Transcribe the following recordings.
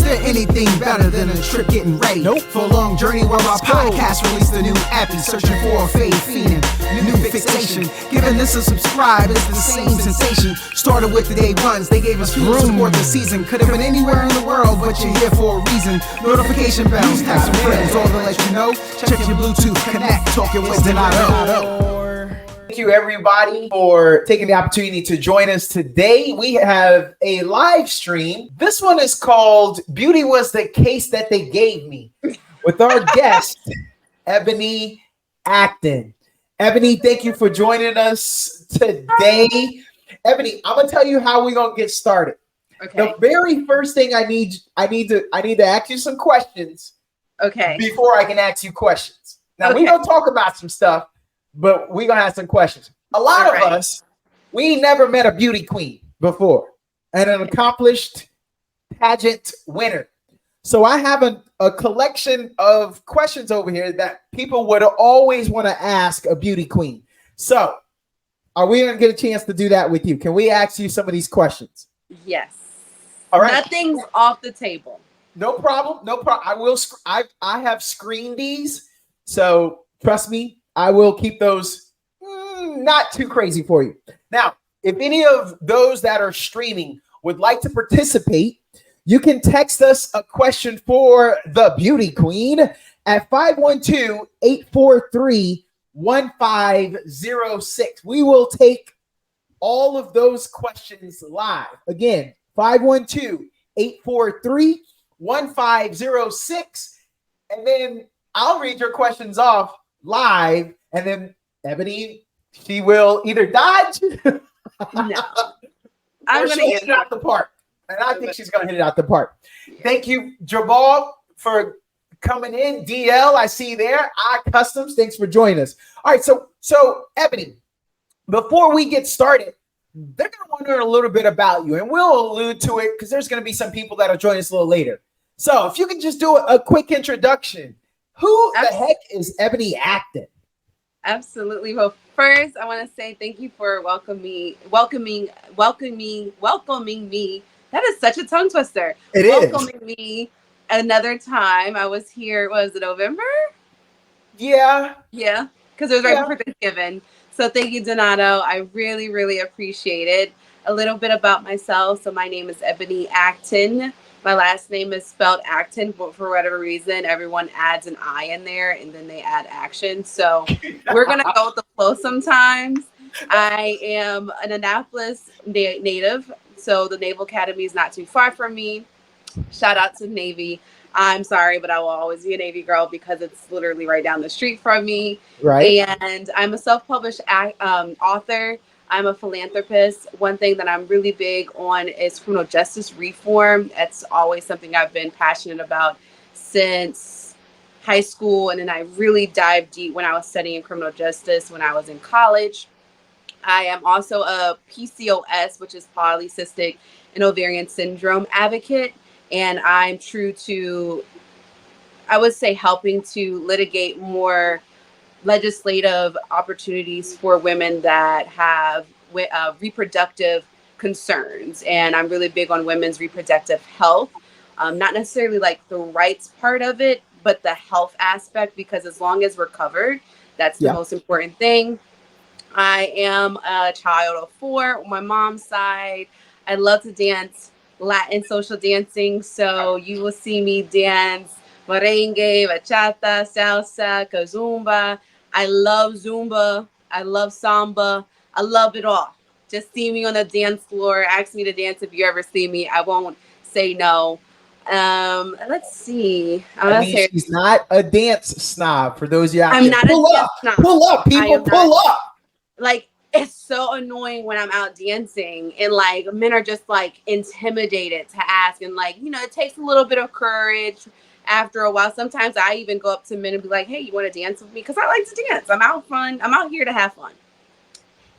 there anything better than a trip getting ready? Nope. For a long journey where our podcast released a new epi, searching for a fade fiend, new fixation. Giving this a subscribe is the same sensation. Started with the day ones, they gave us fuel to support the season. Could have been anywhere in the world, but you're here for a reason. Notification bells, text some friends, all to let you know. Check your Bluetooth, connect, talking with Donato. Thank you, everybody, for taking the opportunity to join us today. We have a live stream. This one is called Beauty Was the Case That They Gave Me, with our guest, Ebony Acton. Ebony, thank you for joining us today. Ebony, I'm gonna tell you how we're gonna get started. Okay. The very first thing I need to ask you some questions. Okay. Before I can ask you questions. Now okay. We're gonna talk about some stuff, but we're gonna have some questions. A lot of us, we never met a beauty queen before, and an accomplished pageant winner. So I have a collection of questions over here that people would always want to ask a beauty queen. So are we gonna get a chance to do that with you? Can we ask you some of these questions? Yes. All right. Nothing's off the table. No problem. No problem. I have screened these, so trust me, I will keep those not too crazy for you. Now, if any of those that are streaming would like to participate, you can text us a question for the beauty queen at 512-843-1506. We will take all of those questions live. Again, 512-843-1506. And then I'll read your questions off live, and then Ebony, she will either dodge no. I'm gonna hit it out the park. And I think she's gonna hit it out the park. Thank you, Jabal, for coming in. DL, I see there. iCustoms, thanks for joining us. All right, so Ebony, before we get started, they're gonna want to learn a little bit about you, and we'll allude to it because there's gonna be some people that'll join us a little later. So if you can just do a quick introduction. Who the heck is Ebony Acton? Absolutely. Well, first, I want to say thank you for welcoming me. That is such a tongue twister. Welcoming me another time. I was here, was it November? Yeah. Yeah, because it was right before Thanksgiving. So thank you, Donato. I really, really appreciate it. A little bit about myself. So my name is Ebony Acton. My last name is spelled Acton, but for whatever reason, everyone adds an I in there and then they add action. So we're going to go with the flow sometimes. I am an Annapolis native, so the Naval Academy is not too far from me. Shout out to Navy. I'm sorry, but I will always be a Navy girl because it's literally right down the street from me. Right. And I'm a self-published author. I'm a philanthropist. One thing that I'm really big on is criminal justice reform. That's always something I've been passionate about since high school. And then I really dived deep when I was studying criminal justice when I was in college. I am also a PCOS, which is polycystic and ovarian syndrome advocate. And I'm true to, I would say, helping to litigate more legislative opportunities for women that have reproductive concerns. And I'm really big on women's reproductive health, not necessarily like the rights part of it, but the health aspect, because as long as we're covered, that's the most important thing. I am a child of 4 on my mom's side. I love to dance Latin social dancing. So you will see me dance merengue, bachata, salsa, kazumba. I love Zumba. I love samba. I love it all. Just see me on the dance floor. Ask me to dance if you ever see me. I won't say no. Let's see. She's not a dance snob. For those of you out there, I'm not a dance snob. Pull up, people. Pull up. Like, it's so annoying when I'm out dancing and like men are just like intimidated to ask, and like, you know, it takes a little bit of courage. After a while, sometimes I even go up to men and be like, hey, you want to dance with me? Because I like to dance. I'm out here to have fun.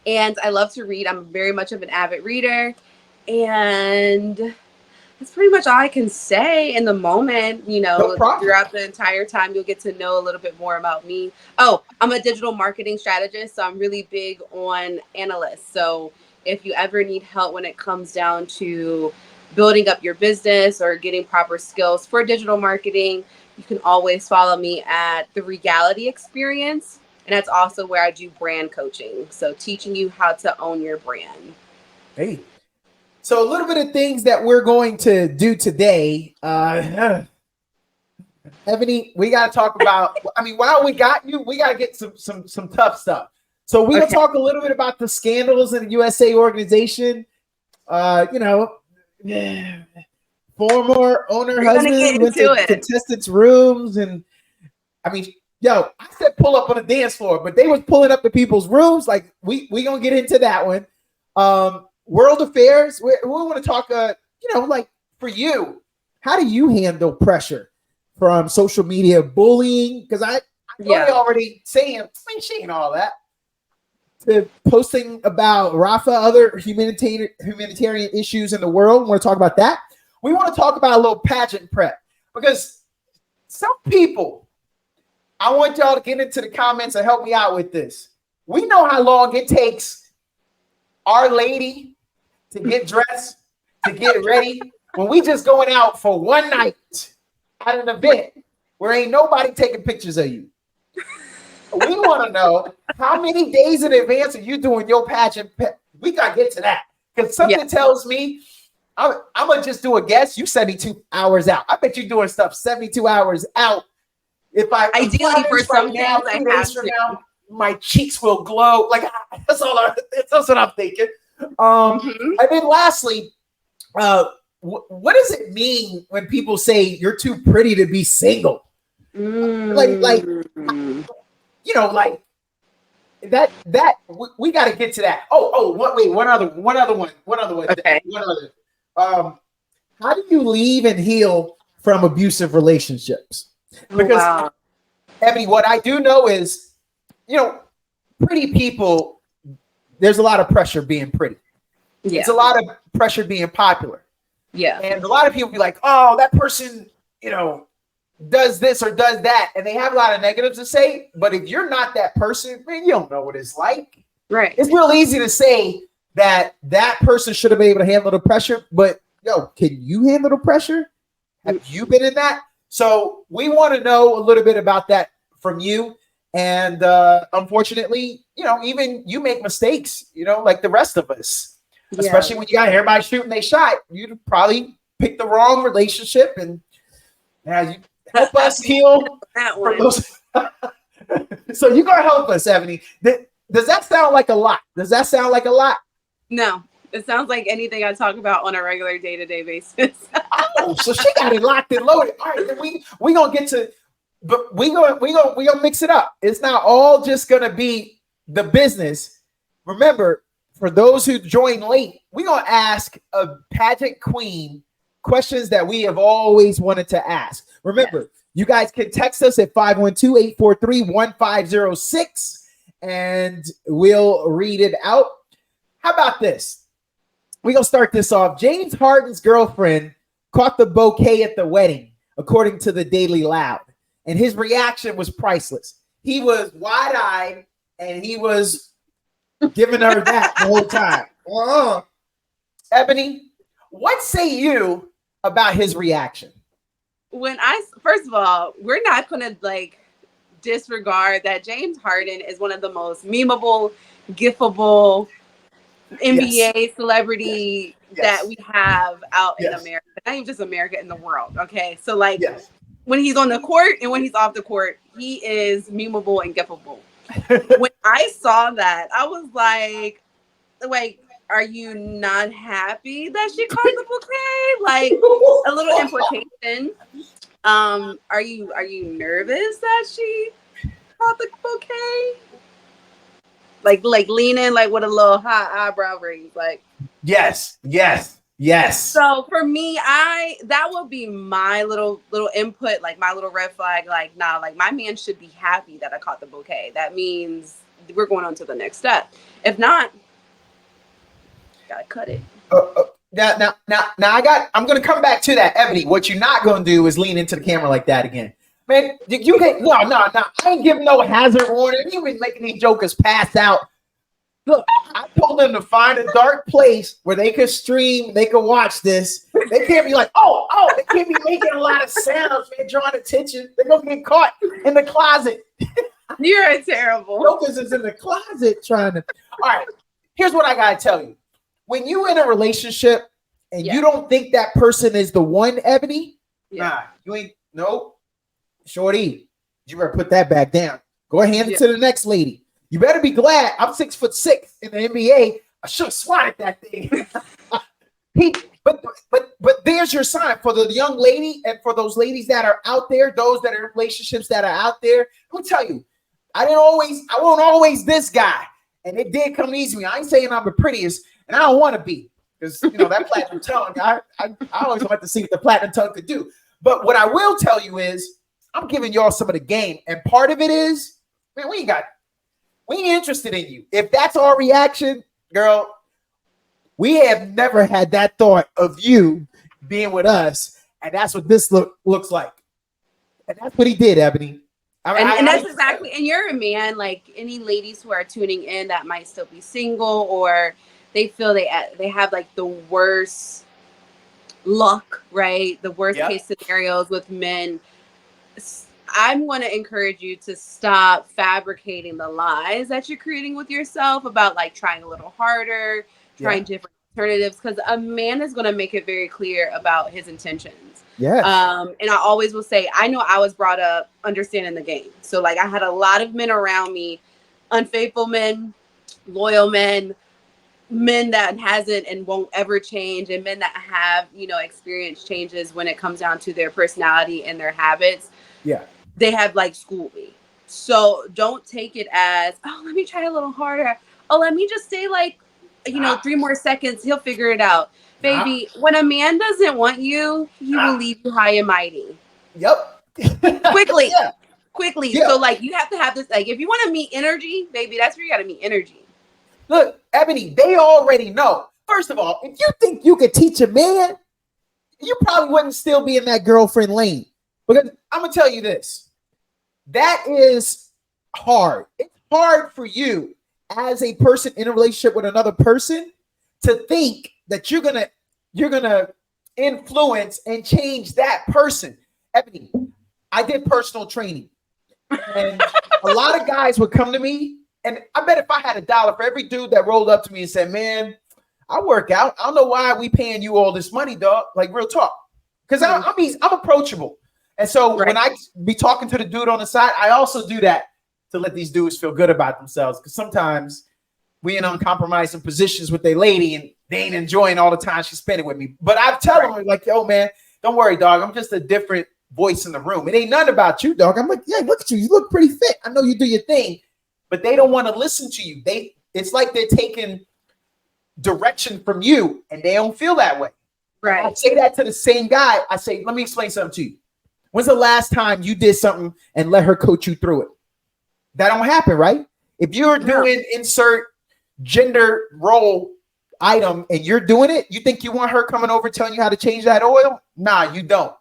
And I love to read. I'm very much of an avid reader. And that's pretty much all I can say in the moment. You know, throughout the entire time, you'll get to know a little bit more about me. Oh, I'm a digital marketing strategist. So I'm really big on analysts. So if you ever need help when it comes down to building up your business or getting proper skills for digital marketing, you can always follow me at The Regality Experience. And that's also where I do brand coaching. So teaching you how to own your brand. Hey, so a little bit of things that we're going to do today. Ebony, we got to talk about, I mean, while we got you, we got to get some tough stuff. So we're going to talk a little bit about the scandals in the USA organization. You know, former owner husband went to contestants' rooms. And I mean, yo, I said pull up on the dance floor, but they was pulling up to people's rooms. Like, we going to get into that one. World affairs, we want to talk, you know, like for you, how do you handle pressure from social media bullying? Because I already saying, I mean, she ain't all that. To posting about Rafa, other humanitarian issues in the world. We want to talk about that. We want to talk about a little pageant prep because some people, I want y'all to get into the comments and help me out with this. We know how long it takes Our Lady to get dressed, to get ready, when we just going out for one night at an event where ain't nobody taking pictures of you. We want to know how many days in advance are you doing your pageant prep? We got to get to that because something tells me, I'm going to just do a guess. You 72 hours out. I bet you're doing stuff 72 hours out. If I ideally for some days, I have to. Now, my cheeks will glow. Like that's what I'm thinking. And then lastly, what does it mean when people say you're too pretty to be single? Like you know, like that we got to get to that. One other one. Okay. How do you leave and heal from abusive relationships? Because Ebony, what I do know is, you know, pretty people, there's a lot of pressure being pretty. Yeah. It's a lot of pressure being popular. Yeah. And a lot of people be like, oh, that person, you know, does this or does that. And they have a lot of negatives to say. But if you're not that person, man, you don't know what it's like. Right. It's real easy to say that that person should have been able to handle the pressure. But, yo, can you handle the pressure? Have you been in that? So we want to know a little bit about that from you. And unfortunately, you know, even you make mistakes, you know, like the rest of us. Especially when you got everybody shooting they shot, you'd probably pick the wrong relationship, and you help us heal that one. So you're gonna help us, Ebony. Does that sound like a lot? No, it sounds like anything I talk about on a regular day-to-day basis. Oh, so she got it locked and loaded. All right, then we gonna get to, but we gonna mix it up. It's not all just gonna be the business. Remember, for those who join late, we're going to ask a pageant queen questions that we have always wanted to ask. Remember, you guys can text us at 512-843-1506 and we'll read it out. How about this? We're going to start this off. James Harden's girlfriend caught the bouquet at the wedding, according to the Daily Loud. And his reaction was priceless. He was wide-eyed and he was giving her that the whole time. Ebony, what say you about his reaction? First of all, we're not going to like disregard that James Harden is one of the most memeable, gifable NBA celebrity that we have out in America. Not even just America, in the world. Okay. So like when he's on the court and when he's off the court, he is memeable and gifable. When I saw that, I was like, are you not happy that she caught the bouquet? Like a little implication. Are you nervous that she caught the bouquet? Like lean in like with a little high eyebrow raise, like yes. So for me, that would be my little input, like my little red flag. Like, nah, like my man should be happy that I caught the bouquet. That means we're going on to the next step. If not, gotta cut it. Now I'm gonna come back to that, Ebony. What you're not gonna do is lean into the camera like that again. Man, you can't. No. I ain't giving no hazard warning. You been making these jokers pass out. Look, I told them to find a dark place where they could stream, they could watch this. They can't be like, oh, they can't be making a lot of sounds, man, drawing attention. They're gonna get caught in the closet. You're terrible. Focus is in the closet trying to. All right, here's what I gotta tell you. When you in a relationship and you don't think that person is the one, Ebony, nah, you ain't. Nope, shorty, you better put that back down. Go ahead and hand it to the next lady. You better be glad I'm 6'6" in the NBA. I should have swatted that thing. But there's your sign for the young lady and for those ladies that are out there, those that are in relationships that are out there. Let me tell you, I won't always this guy. And it did come easy to me. I ain't saying I'm the prettiest, and I don't want to be. Because that platinum tongue, I always want to see what the platinum tongue could do. But what I will tell you is I'm giving y'all some of the game. And part of it is, man, we ain't interested in you. If that's our reaction, girl, we have never had that thought of you being with us. And that's what this looks like. And that's what he did, Ebony. And that's exactly, and you're a man, like any ladies who are tuning in that might still be single, or they feel they have like the worst luck, right? The worst case scenarios with men. I'm going to encourage you to stop fabricating the lies that you're creating with yourself about like trying a little harder, trying different alternatives, because a man is going to make it very clear about his intentions. Yeah. And I always will say, I know I was brought up understanding the game. So like I had a lot of men around me, unfaithful men, loyal men that hasn't and won't ever change, and men that have, experienced changes when it comes down to their personality and their habits. Yeah. They have like schooled me. So don't take it as, oh, let me try a little harder. Oh, let me just say like, 3 more seconds. He'll figure it out. Baby, when a man doesn't want you, he will leave you high and mighty. Yep. Quickly. Quickly. Yeah. So like you have to have this, like if you want to meet energy, baby, that's where you got to meet energy. Look, Ebony, they already know. First of all, if you think you could teach a man, you probably wouldn't still be in that girlfriend lane. Because I'm going to tell you this. That is hard. It's hard for you as a person in a relationship with another person to think that you're gonna influence and change that person. Ebony, I did personal training, and a lot of guys would come to me, and I bet if I had $1 for every dude that rolled up to me and said, "Man, I work out. I don't know why we paying you all this money, dog." Like real talk, because I'm approachable. And so when I be talking to the dude on the side, I also do that to let these dudes feel good about themselves. Because sometimes we in uncompromising positions with their lady and they ain't enjoying all the time she's spending with me. But I tell them like, yo, man, don't worry, dog. I'm just a different voice in the room. It ain't nothing about you, dog. I'm like, yeah, look at you. You look pretty fit. I know you do your thing. But they don't want to listen to you. It's like they're taking direction from you and they don't feel that way. Right. I say that to the same guy. I say, let me explain something to you. When's the last time you did something and let her coach you through it? That don't happen, right? If you're doing insert gender role item and you're doing it, you think you want her coming over telling you how to change that oil? Nah, you don't.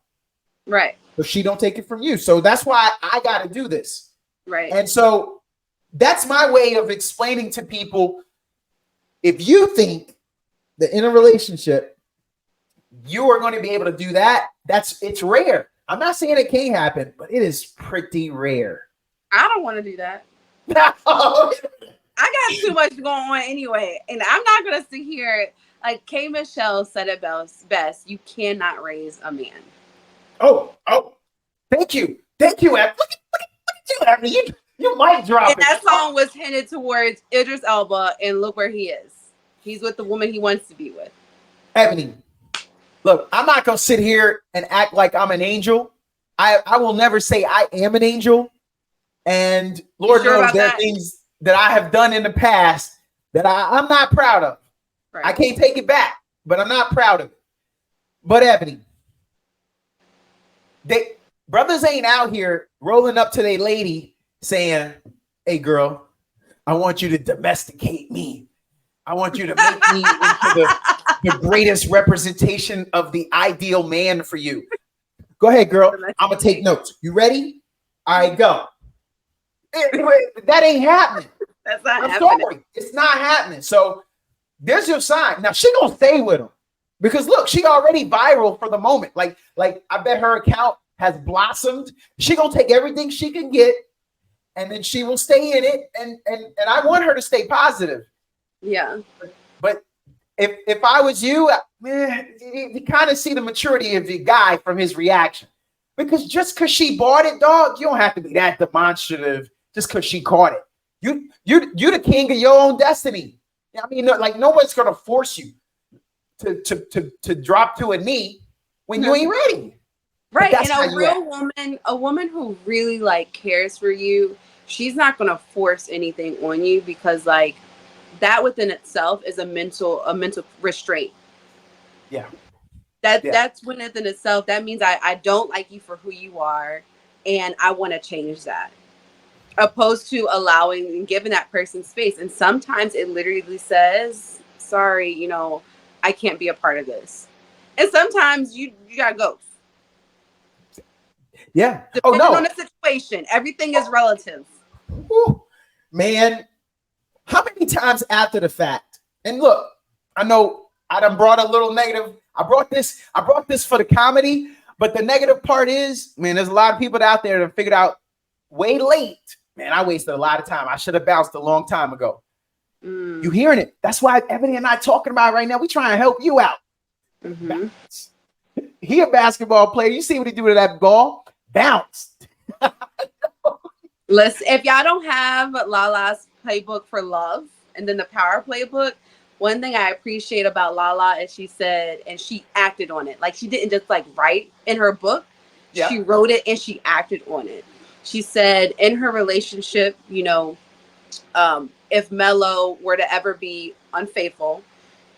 Right. But she don't take it from you. So that's why I got to do this. Right. And so that's my way of explaining to people, if you think that in a relationship, you are going to be able to do that, it's rare. I'm not saying it can't happen, but it is pretty rare. I don't want to do that. No. I got too much going on anyway. And I'm not going to sit here. Like K. Michelle said it best. You cannot raise a man. Oh. Thank you. Thank you, Ab. Look at you, Abby. You might drop and it. That song was hinted towards Idris Elba, and look where he is. He's with the woman he wants to be with. Ebony, look, I'm not going to sit here and act like I'm an angel. I will never say I am an angel. And Lord knows there are things that I have done in the past that I'm not proud of. Right. I can't take it back, but I'm not proud of it. But Ebony, brothers ain't out here rolling up to their lady saying, "Hey, girl, I want you to domesticate me. I want you to make me into the greatest representation of the ideal man for you." Go ahead, girl. I'm going to take notes. You ready? All right, go. That ain't happening. That's not I'm happening. sorry. It's not happening. So there's your sign. Now she gonna stay with him because look, she already viral for the moment. Like I bet her account has blossomed. She gonna take everything she can get, and then she will stay in it. And I want her to stay positive. Yeah. But if I was you, man, you kind of see the maturity of the guy from his reaction. Because just because she bought it, dog, you don't have to be that demonstrative just because she caught it. You're the king of your own destiny. I mean, like no one's gonna force you to drop to a knee when you ain't ready. Right. And a woman who really like cares for you, she's not gonna force anything on you because like that within itself is a mental restraint. Yeah. That's within itself. That means I don't like you for who you are and I want to change that. Opposed to allowing and giving that person space. And sometimes it literally says, sorry, you know, I can't be a part of this. And sometimes you gotta go. Yeah. Depending on the situation. Everything is relative. Woo. Man, how many times after the fact? And look, I know I done brought a little negative. I brought this for the comedy, but the negative part is, man, there's a lot of people out there that figured out way late. Man, I wasted a lot of time. I should have bounced a long time ago. You hearing it? That's why Ebony and I talking about it right now. We trying to help you out. Mm-hmm. He a basketball player. You see what he do to that ball? Bounced. Listen, if y'all don't have Lala's playbook for love and then the power playbook, one thing I appreciate about Lala is she said, and she acted on it. Like she didn't just like write in her book. Yeah. She wrote it and she acted on it. She said in her relationship, you know, if Mello were to ever be unfaithful,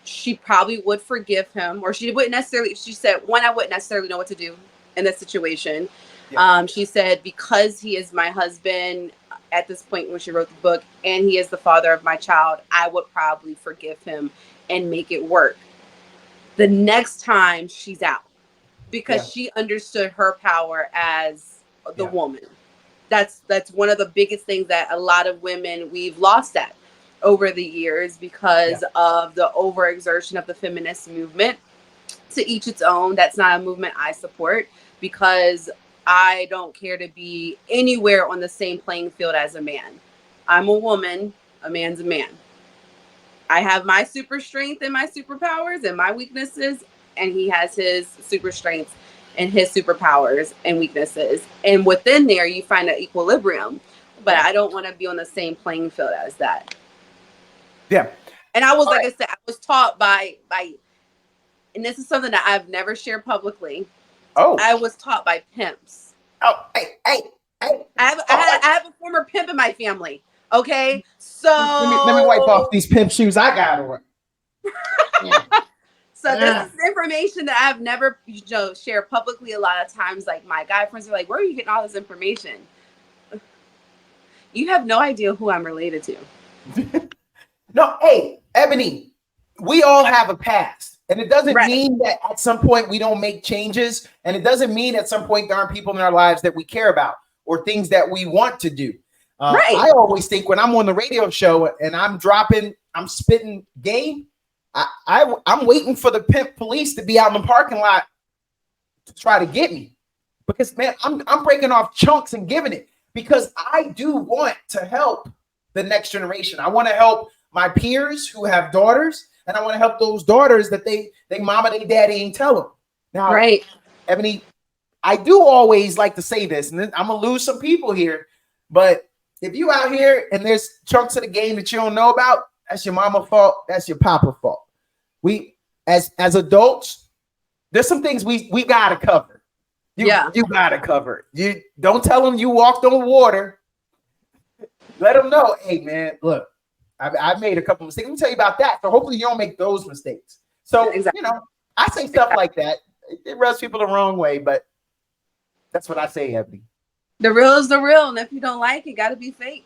she probably would forgive him, or she wouldn't necessarily. She said, one, I wouldn't necessarily know what to do in this situation. Yeah. She said, because he is my husband at this point when she wrote the book, and he is the father of my child, I would probably forgive him and make it work the next time she's out, because she understood her power as the woman. That's one of the biggest things that a lot of women we've lost at over the years because of the overexertion of the feminist movement. To each its own. That's not a movement I support because I don't care to be anywhere on the same playing field as a man. I'm a woman. A man's a man. I have my super strength and my superpowers and my weaknesses, and he has his super strengths and his superpowers and weaknesses. And within there, you find an equilibrium. But I don't want to be on the same playing field as that. Yeah. And I was, like I said, I was taught by, and this is something that I've never shared publicly. Oh. I was taught by pimps. Oh, hey. I have a former pimp in my family. Okay, so let me wipe off these pimp shoes I got on. So this is information that I've never shared publicly. A lot of times, like my guy friends are like, "Where are you getting all this information?" You have no idea who I'm related to. No, hey, Ebony, we all have a past. And it doesn't mean that at some point we don't make changes. And it doesn't mean at some point there aren't people in our lives that we care about or things that we want to do. I always think when I'm on the radio show and I'm spitting game, I'm waiting for the pimp police to be out in the parking lot to try to get me. Because, man, I'm breaking off chunks and giving it because I do want to help the next generation. I want to help my peers who have daughters. And I want to help those daughters that they mama, they daddy ain't tell them. Now, Ebony, I do always like to say this, and I'm going to lose some people here. But if you out here and there's chunks of the game that you don't know about, that's your mama fault. That's your papa fault. We, as adults, there's some things we got to cover. You got to cover. You don't tell them you walked on water. Let them know, hey, man, look. I've made a couple mistakes. Let me tell you about that. So hopefully you don't make those mistakes. So, you know, I say stuff like that. It rubs people the wrong way, but that's what I say, Ebony. The real is the real. And if you don't like it, got to be fake.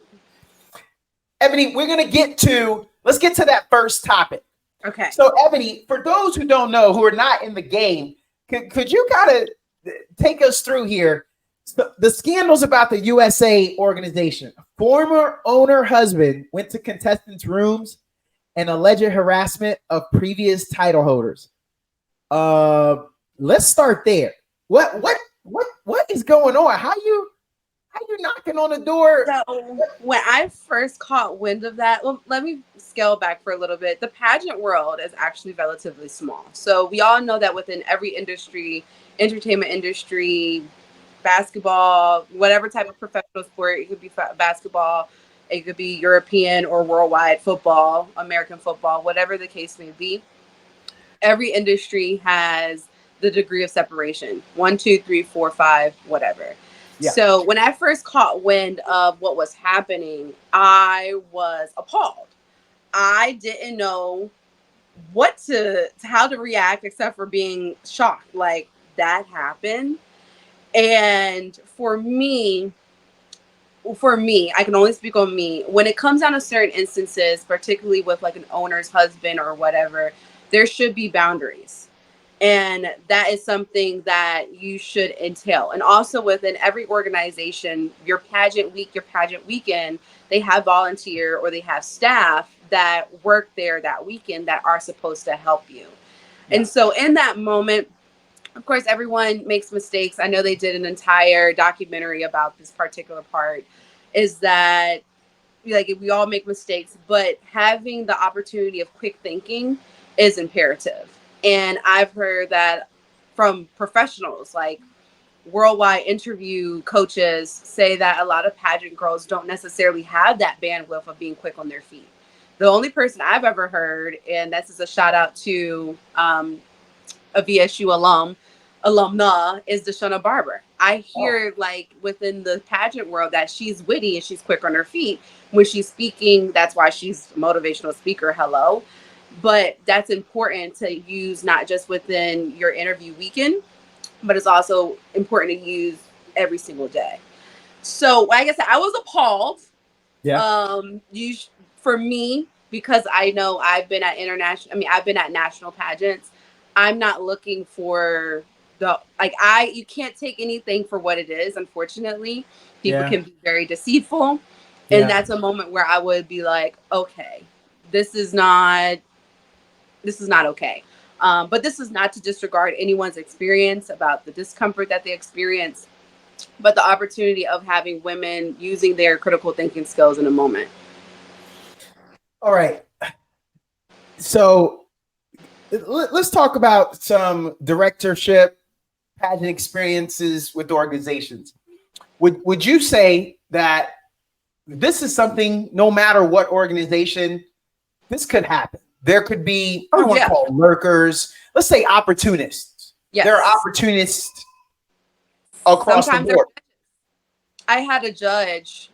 Ebony, let's get to that first topic. Okay. So, Ebony, for those who don't know, who are not in the game, could you kind of take us through here? So the scandals about the USA organization. Former owner husband went to contestants' rooms and alleged harassment of previous title holders. Let's start there. What is going on? How you knocking on the door? So when I first caught wind of that, well, let me scale back for a little bit. The pageant world is actually relatively small. So we all know that within every industry, entertainment industry, basketball, whatever type of professional sport, it could be basketball, it could be European or worldwide football, American football, whatever the case may be. Every industry has the degree of separation 1, 2, 3, 4, 5, whatever. Yeah. So when I first caught wind of what was happening, I was appalled. I didn't know how to react except for being shocked. Like, that happened. And for me, I can only speak on me. When it comes down to certain instances, particularly with like an owner's husband or whatever, there should be boundaries. And that is something that you should entail. And also within every organization, your pageant week, your pageant weekend, they have volunteer or they have staff that work there that weekend that are supposed to help you. Yeah. And so in that moment, of course, everyone makes mistakes. I know they did an entire documentary about this particular part, is that like we all make mistakes, but having the opportunity of quick thinking is imperative. And I've heard that from professionals, like worldwide interview coaches say that a lot of pageant girls don't necessarily have that bandwidth of being quick on their feet. The only person I've ever heard, and this is a shout out to a VSU alumna, is Deshauna Barber. I hear like within the pageant world that she's witty and she's quick on her feet when she's speaking. That's why she's a motivational speaker. Hello. But that's important to use not just within your interview weekend, but it's also important to use every single day. So like I said, I was appalled. Yeah. For me, because I know I've been at I've been at national pageants. I'm not looking for you can't take anything for what it is. Unfortunately, people can be very deceitful. And that's a moment where I would be like, okay, this is not okay. But this is not to disregard anyone's experience about the discomfort that they experience, but the opportunity of having women using their critical thinking skills in a moment. All right. So let's talk about some directorship pageant experiences with organizations. Would you say that this is something, no matter what organization, this could happen? There could be, I don't want to call lurkers, let's say opportunists. Yes. There are opportunists across the board. I had a judge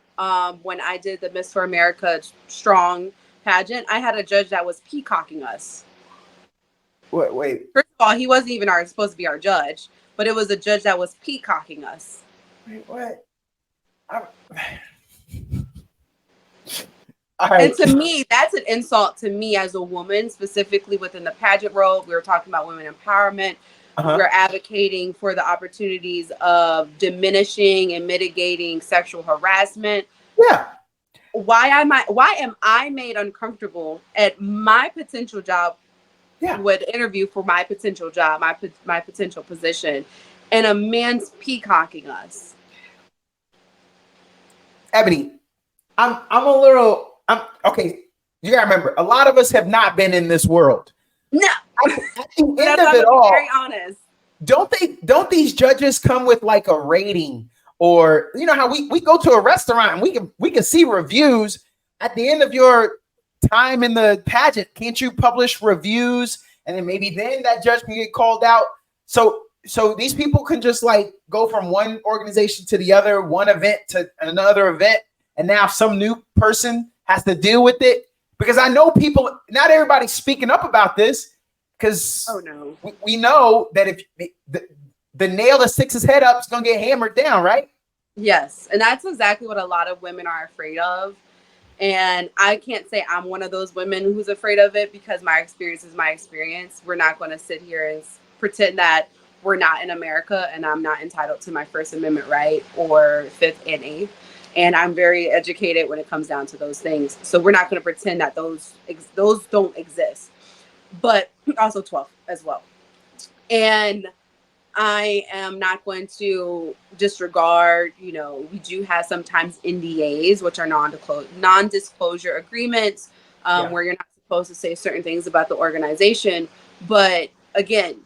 when I did the Miss for America Strong pageant. I had a judge that was peacocking us. Wait. First of all, he wasn't even supposed to be our judge, but it was a judge that was peacocking us. Wait, what? And to me, that's an insult to me as a woman, specifically within the pageant world. We were talking about women empowerment. We're advocating for the opportunities of diminishing and mitigating sexual harassment. Yeah. Why am I made uncomfortable at my potential job? Would interview for my potential job, my potential position, and a man's peacocking us. Ebony, I'm okay. You gotta remember, a lot of us have not been in this world. No, at the end of it all, very honest. Don't these judges come with like a rating, or you know how we go to a restaurant and we can see reviews at the end of your time in the pageant? Can't you publish reviews, and then maybe then that judge can get called out? So these people can just like go from one organization to the other, one event to another event, and now some new person has to deal with it. Because I know people, not everybody's speaking up about this, because we know that if the nail that sticks his head up is going to get hammered down, right? Yes, and that's exactly what a lot of women are afraid of. And I can't say I'm one of those women who's afraid of it, because my experience is my experience. We're not going to sit here and pretend that we're not in America, and I'm not entitled to my First Amendment right or Fifth and Eighth. And I'm very educated when it comes down to those things. So we're not going to pretend that those don't exist. But also 12th as well. And I am not going to disregard, we do have sometimes NDAs, which are non-disclosure agreements, where you're not supposed to say certain things about the organization. But again,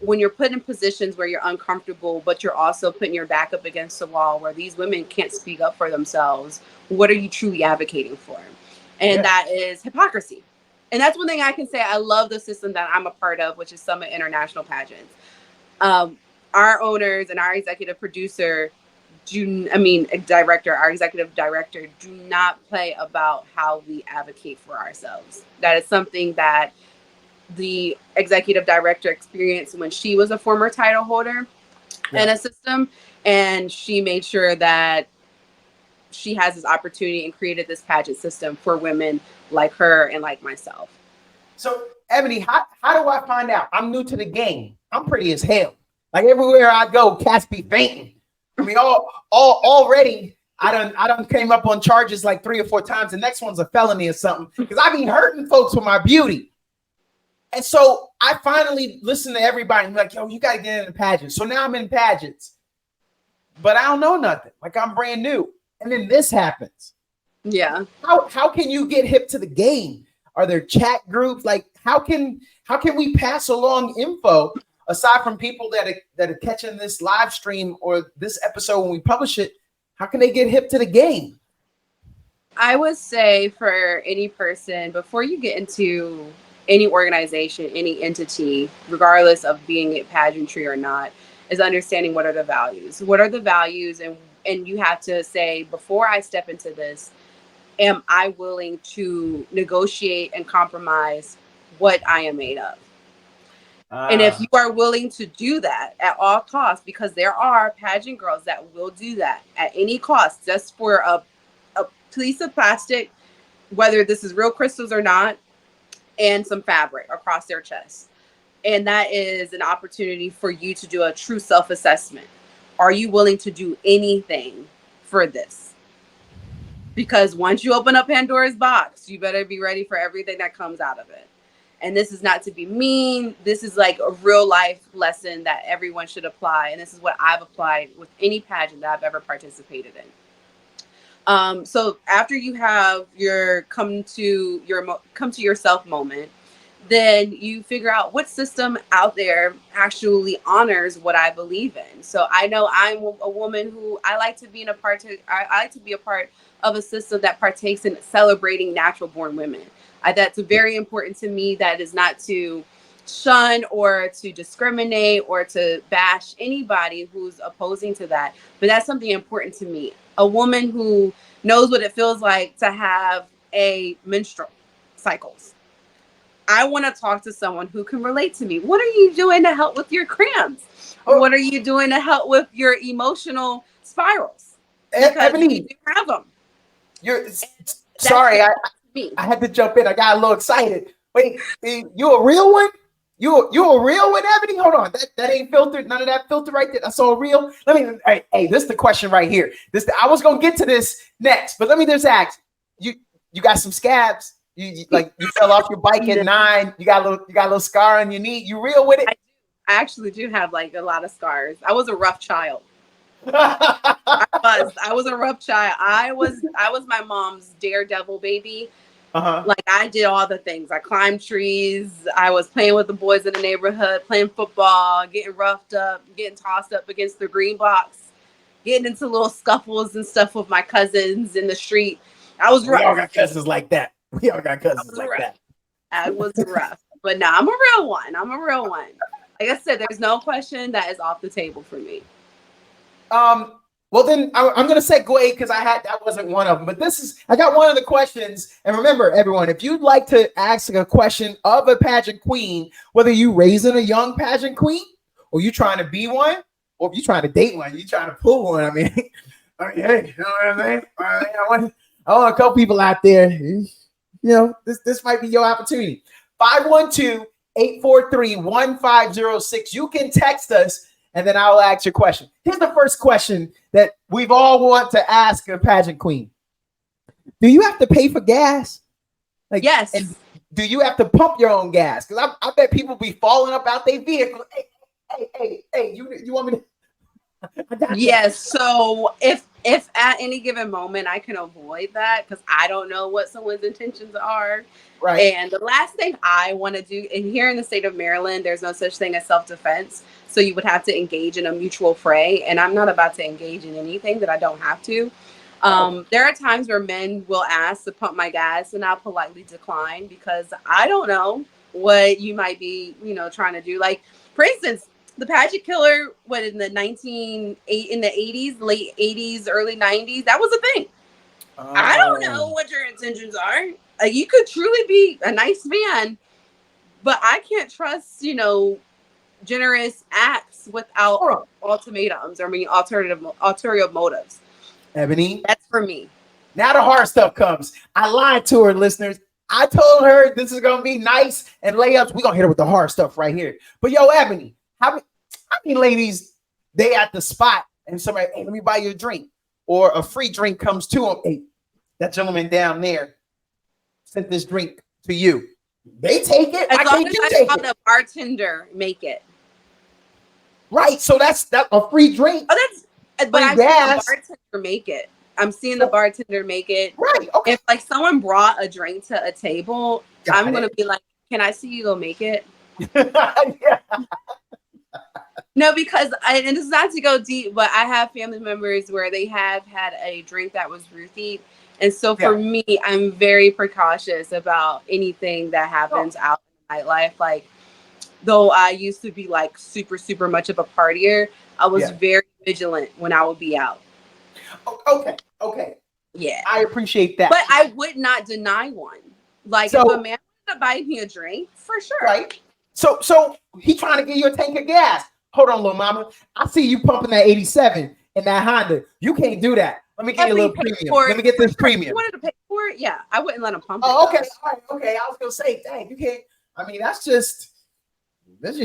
when you're put in positions where you're uncomfortable, but you're also putting your back up against the wall where these women can't speak up for themselves, what are you truly advocating for? And that is hypocrisy. And that's one thing I can say. I love the system that I'm a part of, which is Summit International Pageants. Our owners and our executive producer our executive director do not play about how we advocate for ourselves. That is something that the executive director experienced when she was a former title holder in a system, and she made sure that she has this opportunity and created this pageant system for women like her and like myself. So, Ebony, how do I find out? I'm new to the game. I'm pretty as hell. Like everywhere I go, cats be fainting. I mean, already I done came up on charges like 3 or 4 times. The next one's a felony or something because I be hurting folks with my beauty. And so I finally listened to everybody and be like, yo, you got to get into pageants. So now I'm in pageants, but I don't know nothing. Like I'm brand new. And then this happens. Yeah. How can you get hip to the game? Are there chat groups? Like how can we pass along info aside from people that are catching this live stream or this episode when we publish it? How can they get hip to the game? I would say for any person, before you get into any organization, any entity, regardless of being it pageantry or not, is understanding what are the values. What are the values? And you have to say, before I step into this, am I willing to negotiate and compromise what I am made of? And if you are willing to do that at all costs, because there are pageant girls that will do that at any cost, just for a piece of plastic, whether this is real crystals or not, and some fabric across their chest. And that is an opportunity for you to do a true self-assessment. Are you willing to do anything for this? Because once you open up Pandora's box, you better be ready for everything that comes out of it. And this is not to be mean. This is like a real life lesson that everyone should apply. And this is what I've applied with any pageant that I've ever participated in. So after you have your come to yourself moment, then you figure out what system out there actually honors what I believe in. So I know I'm a woman who I like to be a part of a system that partakes in celebrating natural born women. That's very important to me. That is not to shun or to discriminate or to bash anybody who's opposing to that. But that's something important to me. A woman who knows what it feels like to have a menstrual cycles. I want to talk to someone who can relate to me. What are you doing to help with your cramps? What are you doing to help with your emotional spirals? Because Ebony, you have them. Sorry, I had to jump in. I got a little excited. Wait, you a real one? You a real one, Ebony? Hold on, that ain't filtered. None of that filter right there. I saw a real. Hey, this is the question right here. I was gonna get to this next, but let me just ask you. You got some scabs. You fell off your bike at 9. You got a little scar on your knee. You real with it? I actually do have like a lot of scars. I was a rough child. I was a rough child. I was my mom's daredevil baby. Like I did all the things. I climbed trees. I was playing with the boys in the neighborhood, playing football, getting roughed up, getting tossed up against the green box, getting into little scuffles and stuff with my cousins in the street. I was rough. We all got cousins like that. I was rough. But no, I'm a real one. Like I said, there's no question that is off the table for me. Well, then I'm going to segue because that wasn't one of them. But I got one of the questions. And remember, everyone, if you'd like to ask a question of a pageant queen, whether you raising a young pageant queen or you trying to be one, or if you trying to date one, you trying to pull one. I mean, hey, you know what I mean? I want a couple people out there. This might be your opportunity. 512 843-1506. You can text us, and then I'll ask your question. Here's the first question that we've all want to ask a pageant queen. Do you have to pay for gas? Like, yes. And do you have to pump your own gas? Because I bet people be falling up out their vehicle. Hey, you want me to? Yes. So if at any given moment I can avoid that, because I don't know what someone's intentions are. Right. And the last thing I want to do, and here in the state of Maryland, there's no such thing as self-defense. So you would have to engage in a mutual fray. And I'm not about to engage in anything that I don't have to. There are times where men will ask to pump my gas, and I'll politely decline because I don't know what you might be, trying to do. Like, for instance, the pageant killer, in the 80s, late 80s, early 90s, that was a thing. I don't know what your intentions are. You could truly be a nice man, but I can't trust, generous acts without ultimatums, ulterior motives. Ebony, That's for me. Now the hard stuff comes. I lied to her, listeners. I told her this is gonna be nice and layups. We're gonna hit her with the hard stuff right here. But yo, Ebony, how many ladies they at the spot and somebody, hey, let me buy you a drink, or a free drink comes to them? Hey, that gentleman down there sent this drink to you. They take it. As long as I saw it. the bartender make it. Right. So that's a free drink. Oh, but I've seen the bartender make it. I'm seeing the bartender make it. Right. Okay. If like someone brought a drink to a table, I'm gonna be like, "Can I see you go make it?" Yeah. No, because and this is not to go deep, but I have family members where they have had a drink that was roofied, and so for me, I'm very precautious about anything that happens out in nightlife. Like, though I used to be like super, super much of a partier, I was very vigilant when I would be out. Okay. Yeah. I appreciate that. But I would not deny one. Like, if a man wanted to buy me a drink, for sure. Right. So he trying to give you a tank of gas. Hold on, little mama. I see you pumping that 87 in that Honda. You can't do that. Let me get you a little premium. Let me get this premium. You wanted to pay for it? Yeah. I wouldn't let him pump it. Okay. All right. Okay. I was going to say, dang, you can't. I mean, that's just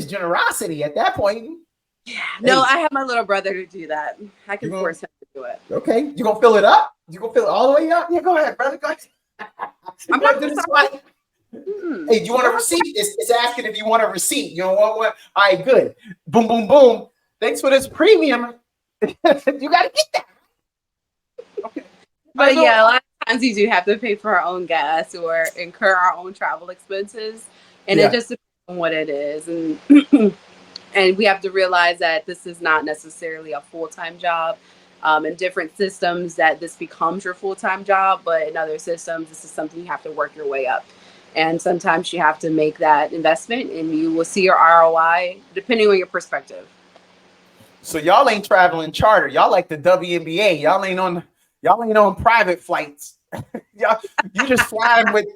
generosity at that point. Yeah. No, I have my little brother to do that. I can force him to do it. Okay. You going to fill it up? You going to fill it all the way up? Yeah, go ahead, brother. Go ahead. I'm not do this way. Hey, do you want a receipt? It's asking if you want a receipt. You know what? All right, good. Boom, boom, boom. Thanks for this premium. You got to get that. Okay. But yeah, a lot of times you do have to pay for our own gas or incur our own travel expenses. And it just depends on what it is. And and we have to realize that this is not necessarily a full-time job. In different systems that this becomes your full-time job, but in other systems, this is something you have to work your way up. And sometimes you have to make that investment and you will see your ROI depending on your perspective. So y'all ain't traveling charter. Y'all like the WNBA. Y'all ain't on private flights. You just flying with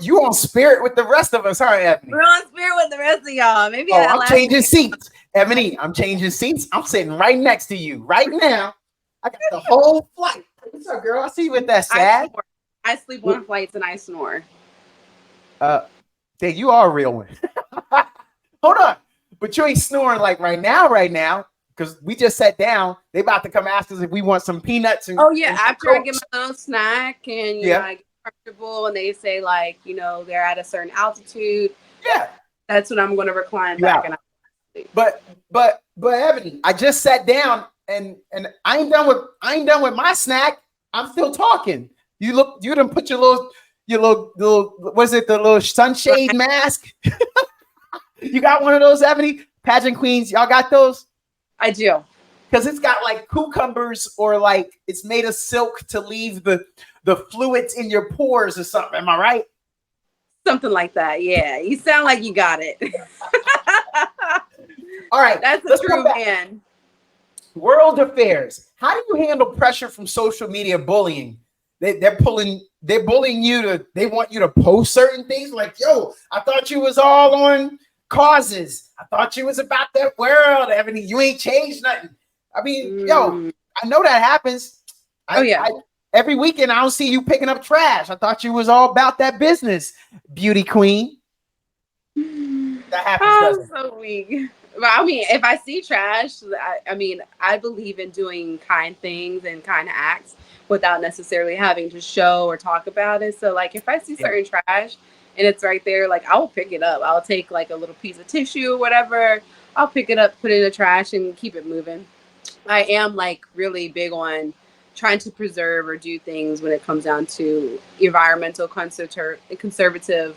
you on Spirit with the rest of us, huh, Ebony? We're on Spirit with the rest of y'all. Maybe I'm changing seats. Ebony, I'm changing seats. I'm sitting right next to you right now. I got the whole flight. What's up, girl? I see you with that sad. I sleep on flights and I snore. Dang, you are a real one. Hold on. But you ain't snoring like right now, because we just sat down. They about to come ask us if we want some peanuts. And, after I get my little snack and you know, I get comfortable and they say like, they're at a certain altitude. Yeah. That's when I'm going to recline back. And But Ebony, I just sat down and I ain't done with my snack. I'm still talking. You done put your little was it the little sunshade mask? You got one of those, Ebony? Pageant queens, y'all got those? I do. Because it's got like cucumbers or like it's made of silk to leave the fluids in your pores or something. Am I right? Something like that. Yeah. You sound like you got it. All right. That's a true man. World affairs. How do you handle pressure from social media bullying? They're bullying you they want you to post certain things like, yo, I thought you was all on causes. I thought you was about that world, Ebony. You ain't changed nothing. I mean, yo, I know that happens. Every weekend I don't see you picking up trash. I thought you was all about that business, beauty queen. That happens, I'm doesn't it? so weak. But I mean, if I see trash, I mean, I believe in doing kind things and kind acts without necessarily having to show or talk about it. So, like, if I see Yeah. certain trash and it's right there, like, I'll pick it up. I'll take like a little piece of tissue or whatever. I'll pick it up, put it in the trash, and keep it moving. I am like really big on trying to preserve or do things when it comes down to environmental conservative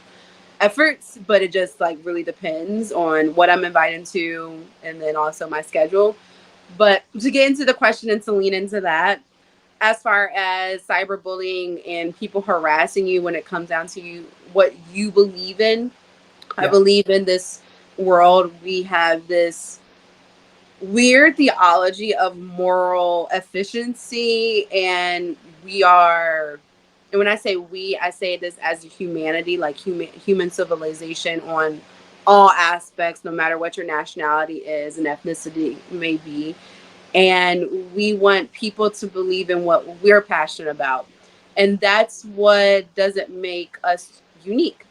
efforts, but it just like really depends on what I'm invited to and then also my schedule. But to get into the question and to lean into that, as far as cyberbullying and people harassing you when it comes down to what you believe in, I Yeah. believe in this world we have this weird theology of moral efficiency, and we are, and when I say we, I say this as a humanity, like human civilization on all aspects, no matter what your nationality is and ethnicity may be. And we want people to believe in what we're passionate about, and that's what doesn't make us unique.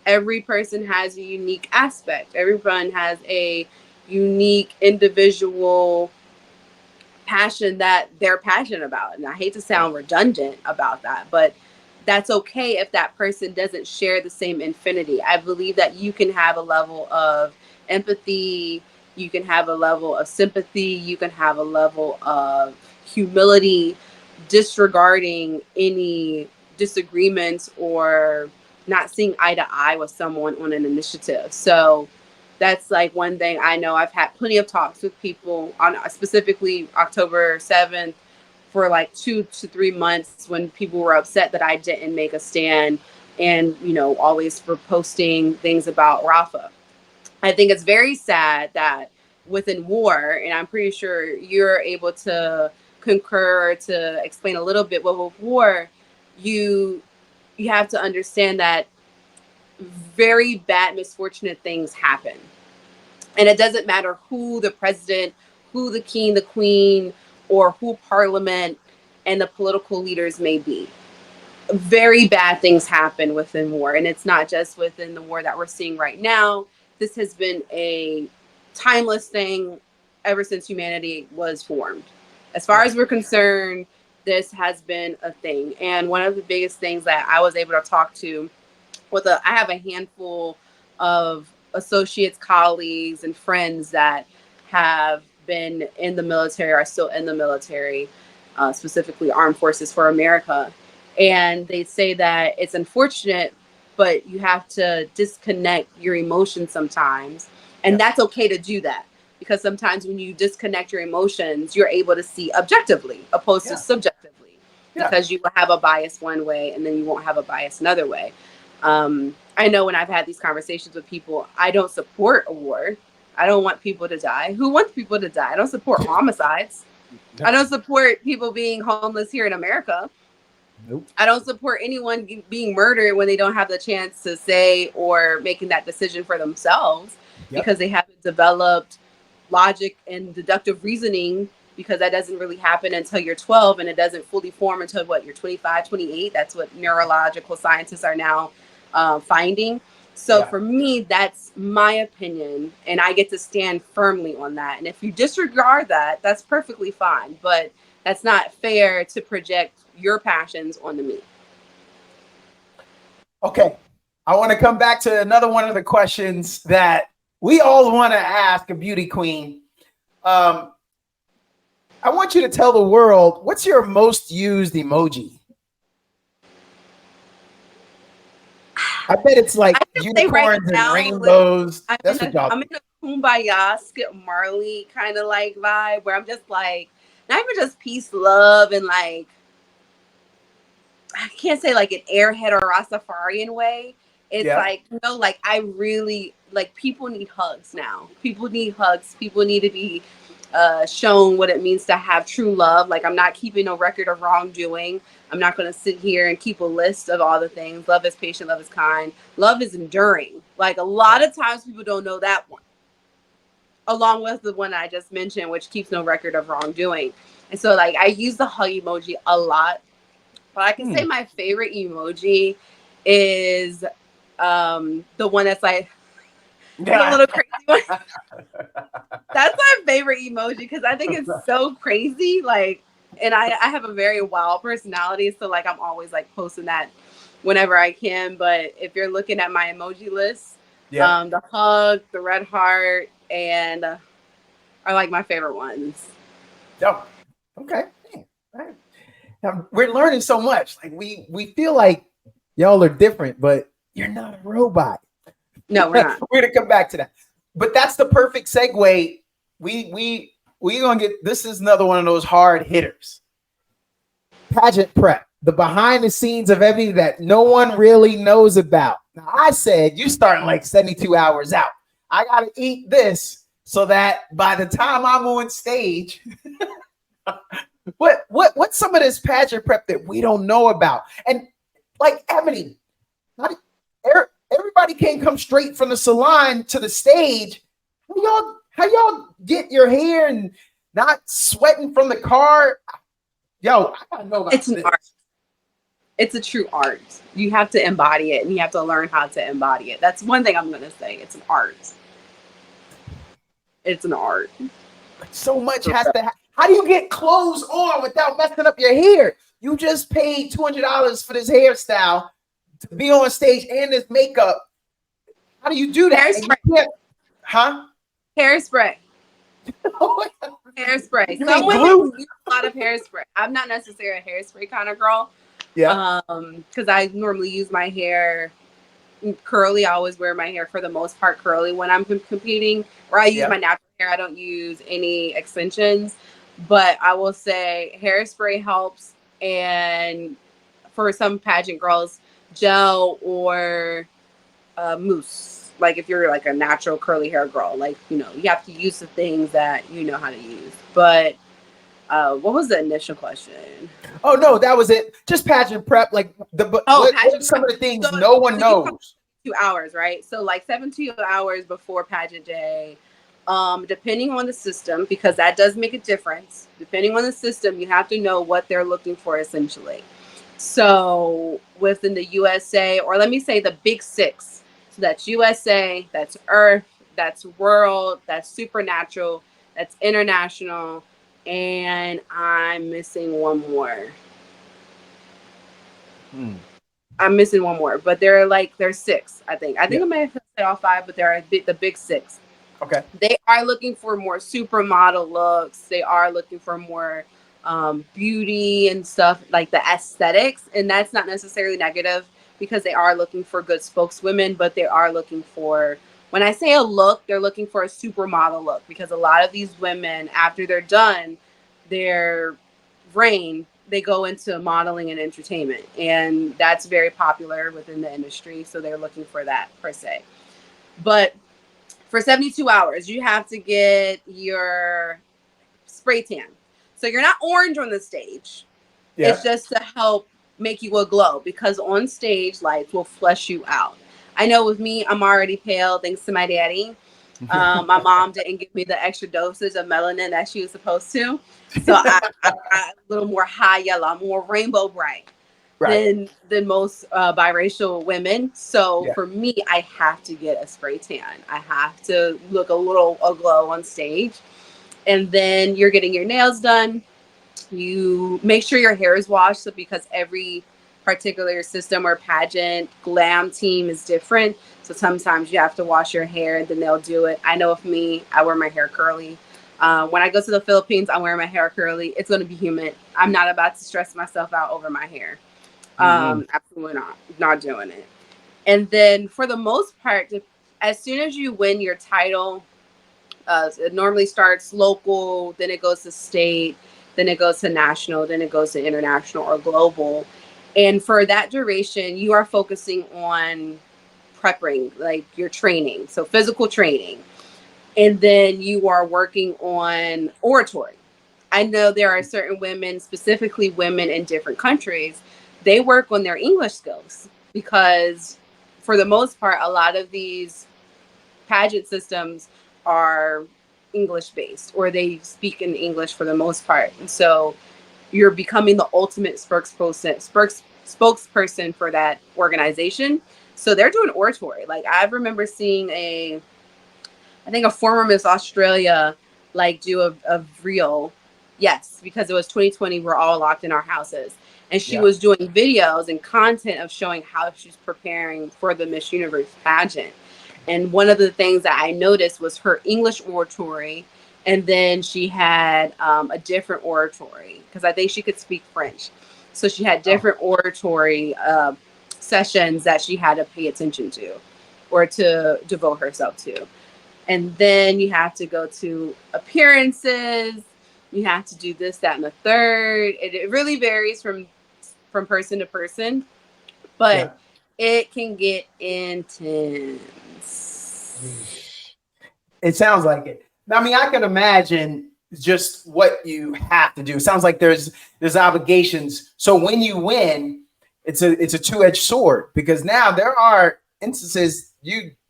Every person has a unique aspect. Everyone has a unique individual passion that they're passionate about. And I hate to sound redundant about that, but that's okay if that person doesn't share the same infinity. I believe that you can have a level of empathy, you can have a level of sympathy, you can have a level of humility, disregarding any disagreements or not seeing eye to eye with someone on an initiative. So that's like one thing I know. I've had plenty of talks with people on specifically October 7th for like 2 to 3 months when people were upset that I didn't make a stand, and always for posting things about Rafa. I think it's very sad that within war, and I'm pretty sure you're able to concur to explain a little bit, but with war, you you have to understand that very bad misfortunate things happen, and it doesn't matter who the president, who the king, the queen, or who parliament and the political leaders may be. Very bad things happen within war. And it's not just within the war that we're seeing right now. This has been a timeless thing ever since humanity was formed. As far Yeah. as we're concerned, this has been a thing. And one of the biggest things that I was able to talk to I have a handful of associates, colleagues, and friends that have been in the military, are still in the military, specifically Armed Forces for America. And they say that it's unfortunate, but you have to disconnect your emotions sometimes. And Yeah. that's okay to do that, because sometimes when you disconnect your emotions, you're able to see objectively opposed to Yeah. subjectively, Yeah. because you will have a bias one way and then you won't have a bias another way. I know when I've had these conversations with people, I don't support a war. I don't want people to die. Who wants people to die? I don't support homicides. I No. don't support people being homeless here in America. Nope. I don't support anyone being murdered when they don't have the chance to say or making that decision for themselves, Yep. because they haven't developed logic and deductive reasoning, because that doesn't really happen until you're 12, and it doesn't fully form until what, you're 25, 28. That's what neurological scientists are now finding. So Yeah. for me, that's my opinion, and I get to stand firmly on that. And if you disregard that, that's perfectly fine. But that's not fair to project your passions onto me. Okay. I want to come back to another one of the questions that we all want to ask a beauty queen. Um, I want you to tell the world, what's your most used emoji? I bet it's I like can say right unicorns and now, rainbows. I'm That's in what a y'all I'm in a kumbaya Skip Marley kind of like vibe, where I'm just like, not even just peace, love, and like, I can't say like an airhead or Rastafarian way. It's Yeah. like, like I really like, people need hugs now. People need hugs. People need to be shown what it means to have true love. Like, I'm not keeping a record of wrongdoing. I'm not going to sit here and keep a list of all the things. Love is patient. Love is kind. Love is enduring. Like, a lot of times people don't know that one, along with the one I just mentioned, which keeps no record of wrongdoing. And so, like, I use the hug emoji a lot, but I can say Hmm. my favorite emoji is the one that's like, The little crazy one. That's my favorite emoji because I think it's so crazy. Like, and I have a very wild personality, so like I'm always like posting that whenever I can. But if you're looking at my emoji list, the hug, the red heart, and are like my favorite ones. Oh, okay. Right. Now, we're learning so much. Like we feel like y'all are different, but you're not a robot. No, we're not. We're gonna come back to that. But that's the perfect segue. We gonna get, this is another one of those hard hitters. Pageant prep, the behind the scenes of everything that no one really knows about. Now, I said you starting like 72 hours out. I gotta eat this so that by the time I'm on stage, what's some of this pageant prep that we don't know about? And like Ebony, everybody can't come straight from the salon to the stage. How y'all get your hair and not sweating from the car? Yo, I gotta know about it's an art. It's a true art. You have to embody it, and you have to learn how to embody it. That's one thing I'm gonna say. It's an art. It's an art. So much has to happen. How do you get clothes on without messing up your hair? You just paid $200 for this hairstyle to be on stage and this makeup. How do you do that? Hairspray. Huh? Hairspray. Hairspray. You Some mean women glue? use a lot of hairspray. I'm not necessarily a hairspray kind of girl. Yeah. Because I normally use my hair curly. I always wear my hair for the most part curly when I'm competing, or I use my natural hair. I don't use any extensions, but I will say hairspray helps. And for some pageant girls, gel or mousse. Like if you're like a natural curly hair girl, like, you know, you have to use the things that you know how to use. But what was the initial question? Oh no, that was it. Just pageant prep, like what some of the things no one knows. 2 hours, right? So like 72 hours before pageant day. Depending on the system, because that does make a difference. Depending on the system, you have to know what they're looking for essentially. So within the USA, or let me say the big six. So that's USA, that's Earth, that's World, that's Supernatural, that's International, and I'm missing one more. I'm missing one more, but there's six, I think. I may have said all five, but there are the big six. Okay. They are looking for more supermodel looks. They are looking for more beauty and stuff, like the aesthetics. And that's not necessarily negative because they are looking for good spokeswomen, but they are looking for, when I say a look, they're looking for a supermodel look, because a lot of these women, after they're done their reign, they go into modeling and entertainment. And that's very popular within the industry. So they're looking for that per se. But for 72 hours, you have to get your spray tan. So you're not orange on the stage. Yeah. It's just to help make you a glow, because on stage lights will flush you out. I know with me, I'm already pale thanks to my daddy. My mom didn't give me the extra dosage of melanin that she was supposed to. So I'm a little more high yellow. I'm more rainbow bright than most biracial women. So for me, I have to get a spray tan. I have to look a glow on stage. And then you're getting your nails done. You make sure your hair is washed, so because every particular system or pageant glam team is different. So sometimes you have to wash your hair and then they'll do it. I know with me, I wear my hair curly. When I go to the Philippines, I'm wearing my hair curly. It's going to be humid. I'm not about to stress myself out over my hair. Absolutely not doing it. And then for the most part, as soon as you win your title, it normally starts local, then it goes to state, then it goes to national, then it goes to international or global. And for that duration, you are focusing on prepping, like your training, so physical training. And then you are working on oratory. I know there are certain women, specifically women in different countries, they work on their English skills, because for the most part, a lot of these pageant systems are English based, or they speak in English for the most part. And so you're becoming the ultimate spokesperson for that organization. So they're doing oratory. Like I remember seeing a I think a former Miss Australia like do a reel. Yes, because it was 2020. We're all locked in our houses. And she Yeah. was doing videos and content of showing how she's preparing for the Miss Universe pageant. And one of the things that I noticed was her English oratory. And then she had a different oratory because I think she could speak French. So she had Oh. different oratory sessions that she had to pay attention to or to devote herself to. And then you have to go to appearances. You have to do this, that, and the third. It really varies from person to person, Yeah. but it can get intense. It sounds like it. I mean, I can imagine just what you have to do. It sounds like there's obligations. So when you win, it's a two-edged sword because now there are instances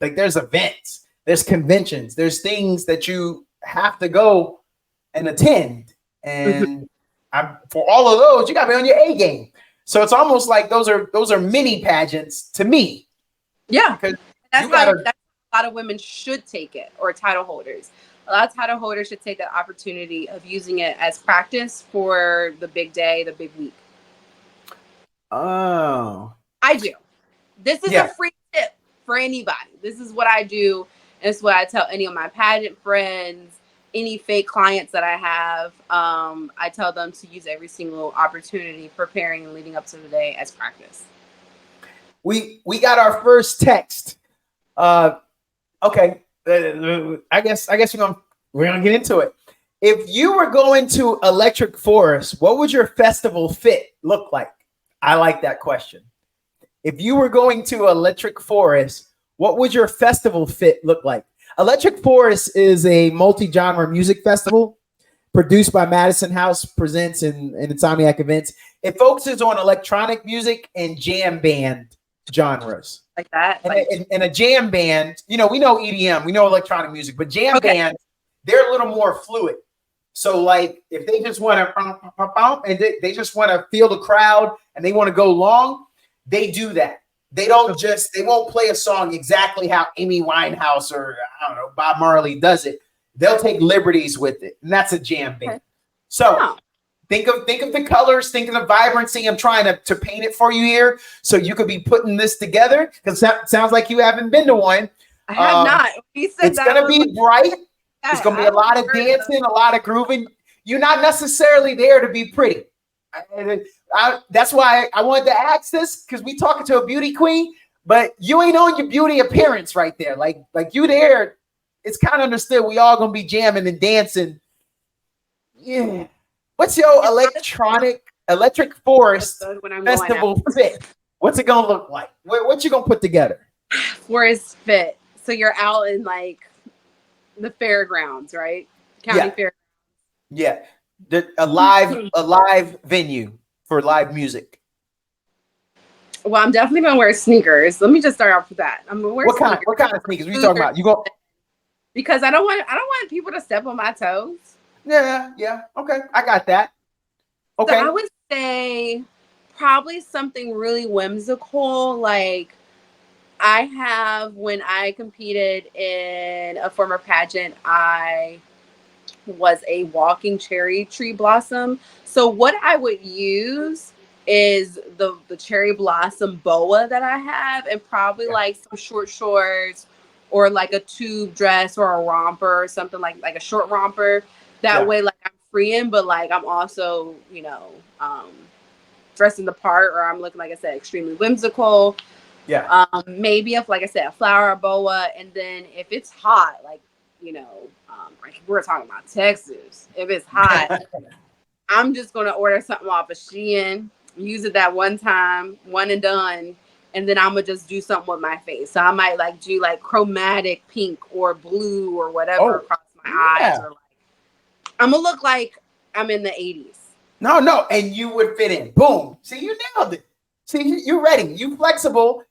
there's events, there's conventions, there's things that you have to go and attend. And for all of those, you got to be on your A game. So it's almost like those are mini pageants to me. Yeah, Because that's why a lot of women should take it, or title holders. A lot of title holders should take the opportunity of using it as practice for the big day, the big week. Oh, I do. This is a free tip for anybody. This is what I do. And it's what I tell any of my pageant friends, any fake clients that I have. I tell them to use every single opportunity preparing and leading up to the day as practice. We got our first text. Okay. I guess we're gonna get into it. If you were going to Electric Forest, what would your festival fit look like? I like that question. If you were going to Electric Forest, what would your festival fit look like? Electric Forest is a multi-genre music festival produced by Madison House Presents and Insomniac Events. It focuses on electronic music and jam band genres. Like that? And a jam band, we know EDM, we know electronic music, but jam bands, they're a little more fluid. So like if they just want to and they just want to feel the crowd and they want to go long, they do that. They won't play a song exactly how Amy Winehouse or I don't know, Bob Marley does it. They'll take liberties with it. And that's a jam band. So think of the colors, think of the vibrancy. I'm trying to paint it for you here so you could be putting this together because it sounds like you haven't been to one. I have not. It's going to be bright. It's going to be a lot of dancing, a lot of grooving. You're not necessarily there to be pretty. That's why I wanted to ask this because we talking to a beauty queen, but you ain't on your beauty appearance right there. Like you there, it's kind of understood. We all going to be jamming and dancing. Yeah. What's your Electric Forest festival fit? What's it gonna look like? What you gonna put together? Forest fit. So you're out in like the fairgrounds, right? County fair. Yeah, a live venue for live music. Well, I'm definitely gonna wear sneakers. Let me just start off with that. I'm gonna wear what kind of sneakers? What are you talking about? You go because I don't want people to step on my toes. Yeah. Okay, I got that. Okay. So I would say probably something really whimsical. Like I have when I competed in a former pageant, I was a walking cherry tree blossom. So what I would use is the cherry blossom boa that I have and probably like some short shorts or like a tube dress or a romper or something like a short romper. That way, like I'm freeing, but like I'm also, dressing the part, or I'm looking, like I said, extremely whimsical. Yeah. Maybe if, like I said, a flower, a boa, and then if it's hot, like like we're talking about Texas. If it's hot, I'm just gonna order something off of Shein, use it that one time, one and done, and then I'm gonna just do something with my face. So I might like do like chromatic pink or blue or whatever across my eyes, or like I'm gonna look like I'm in the 80s. No, and you would fit in. Boom. See, you nailed it. See, you're ready. You flexible.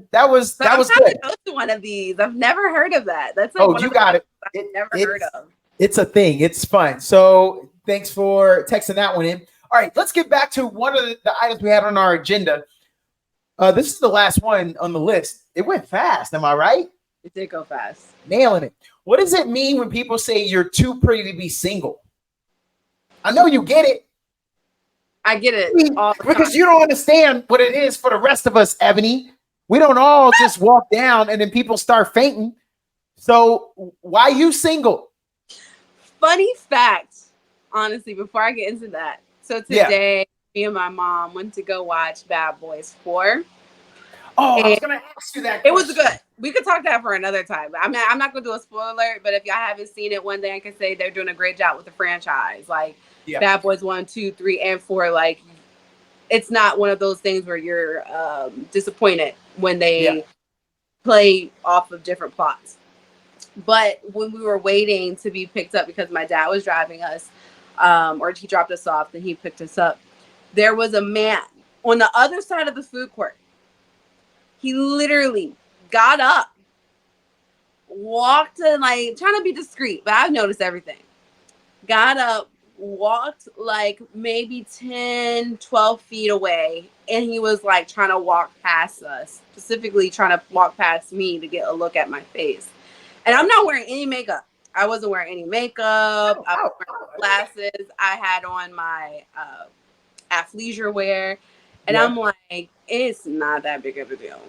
That was good. To go to one of these. I've never heard of that. That's like you got it. I've never heard of. It's a thing. It's fun. So thanks for texting that one in. All right, let's get back to one of the items we had on our agenda. This is the last one on the list. It went fast. Am I right? It did go fast. Nailing it. What does it mean when people say you're too pretty to be single? I know you get it. I get it all the Because time. you don't understand what it is for the rest of us, Ebony. We don't all just walk down and then people start fainting. So why you single? Funny fact, honestly, before I get into that. So today, me and my mom went to go watch Bad Boys 4. Oh, I was going to ask you that question. It was good. We could talk that for another time. I mean, I'm not going to do a spoiler alert, but if y'all haven't seen it, one thing I can say, they're doing a great job with the franchise. Like, Bad Boys 1, 2, 3, and 4, like, it's not one of those things where you're disappointed when they play off of different plots. But when we were waiting to be picked up because my dad was driving us, or he dropped us off, then he picked us up, there was a man on the other side of the food court. He literally got up, walked in, like, trying to be discreet, but I've noticed everything. Got up, walked like maybe 10, 12 feet away, and he was like trying to walk past us, specifically trying to walk past me to get a look at my face. And I'm not wearing any makeup. I wasn't wearing any makeup. I was wearing glasses. I had on my athleisure wear. And I'm like, it's not that big of a deal.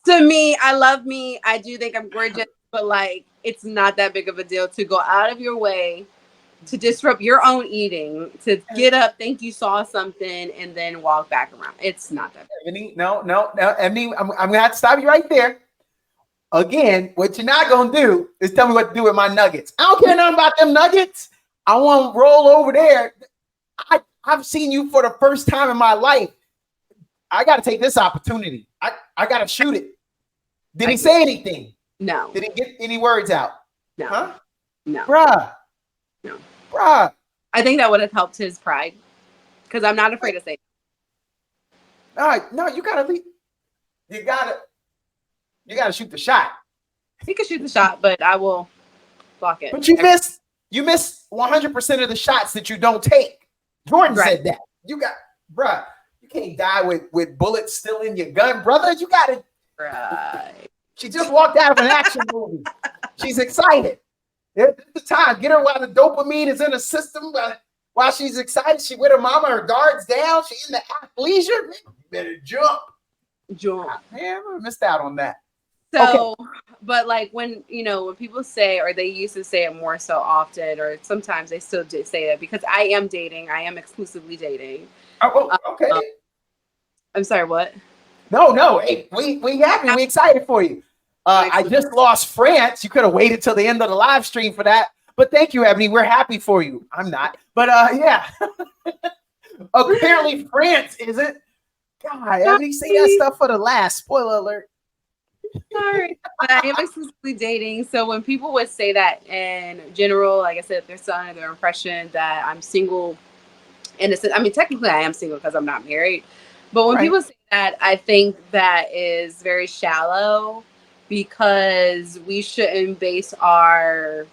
To me, I love me. I do think I'm gorgeous, but like, it's not that big of a deal to go out of your way to disrupt your own eating, to get up, think you saw something, and then walk back around. It's not that big. Ebony, no, Ebony, I'm going to have to stop you right there. Again, what you're not going to do is tell me what to do with my nuggets. I don't care nothing about them nuggets. I want to roll over there. I've seen you for the first time in my life. I got to take this opportunity. I got to shoot it. Did he say anything? No. Did he get any words out? No. Huh? No. Bruh. No. Bruh. I think that would have helped his pride, because I'm not afraid to say it. No, you got to shoot the shot. He could shoot the shot, but I will block it. But you miss 100% of the shots that you don't take. Jordan said that. Bruh, you can't die with bullets still in your gun, brother. You got to. Right. She just walked out of an action movie. She's excited. It's the time. Get her while the dopamine is in the system. While she's excited, she with her mama, her guards down. She's in the athleisure. You better jump. Man, I missed out on that. So, but like when people say, or they used to say it more so often, or sometimes they still do say that, because I am dating. I am exclusively dating. Oh, okay. I'm sorry, what? No. Hey, we happy. We excited for you. I just lost France. You could have waited till the end of the live stream for that. But thank you, Ebony. We're happy for you. I'm not. But yeah. Apparently France isn't. God, Ebony, say that stuff for the last. Spoiler alert. Sorry. I am exclusively dating. So when people would say that in general, like I said, they're selling their impression that I'm single. In a sense, I mean, technically I am single because I'm not married. But when people say that, I think that is very shallow, because we shouldn't base our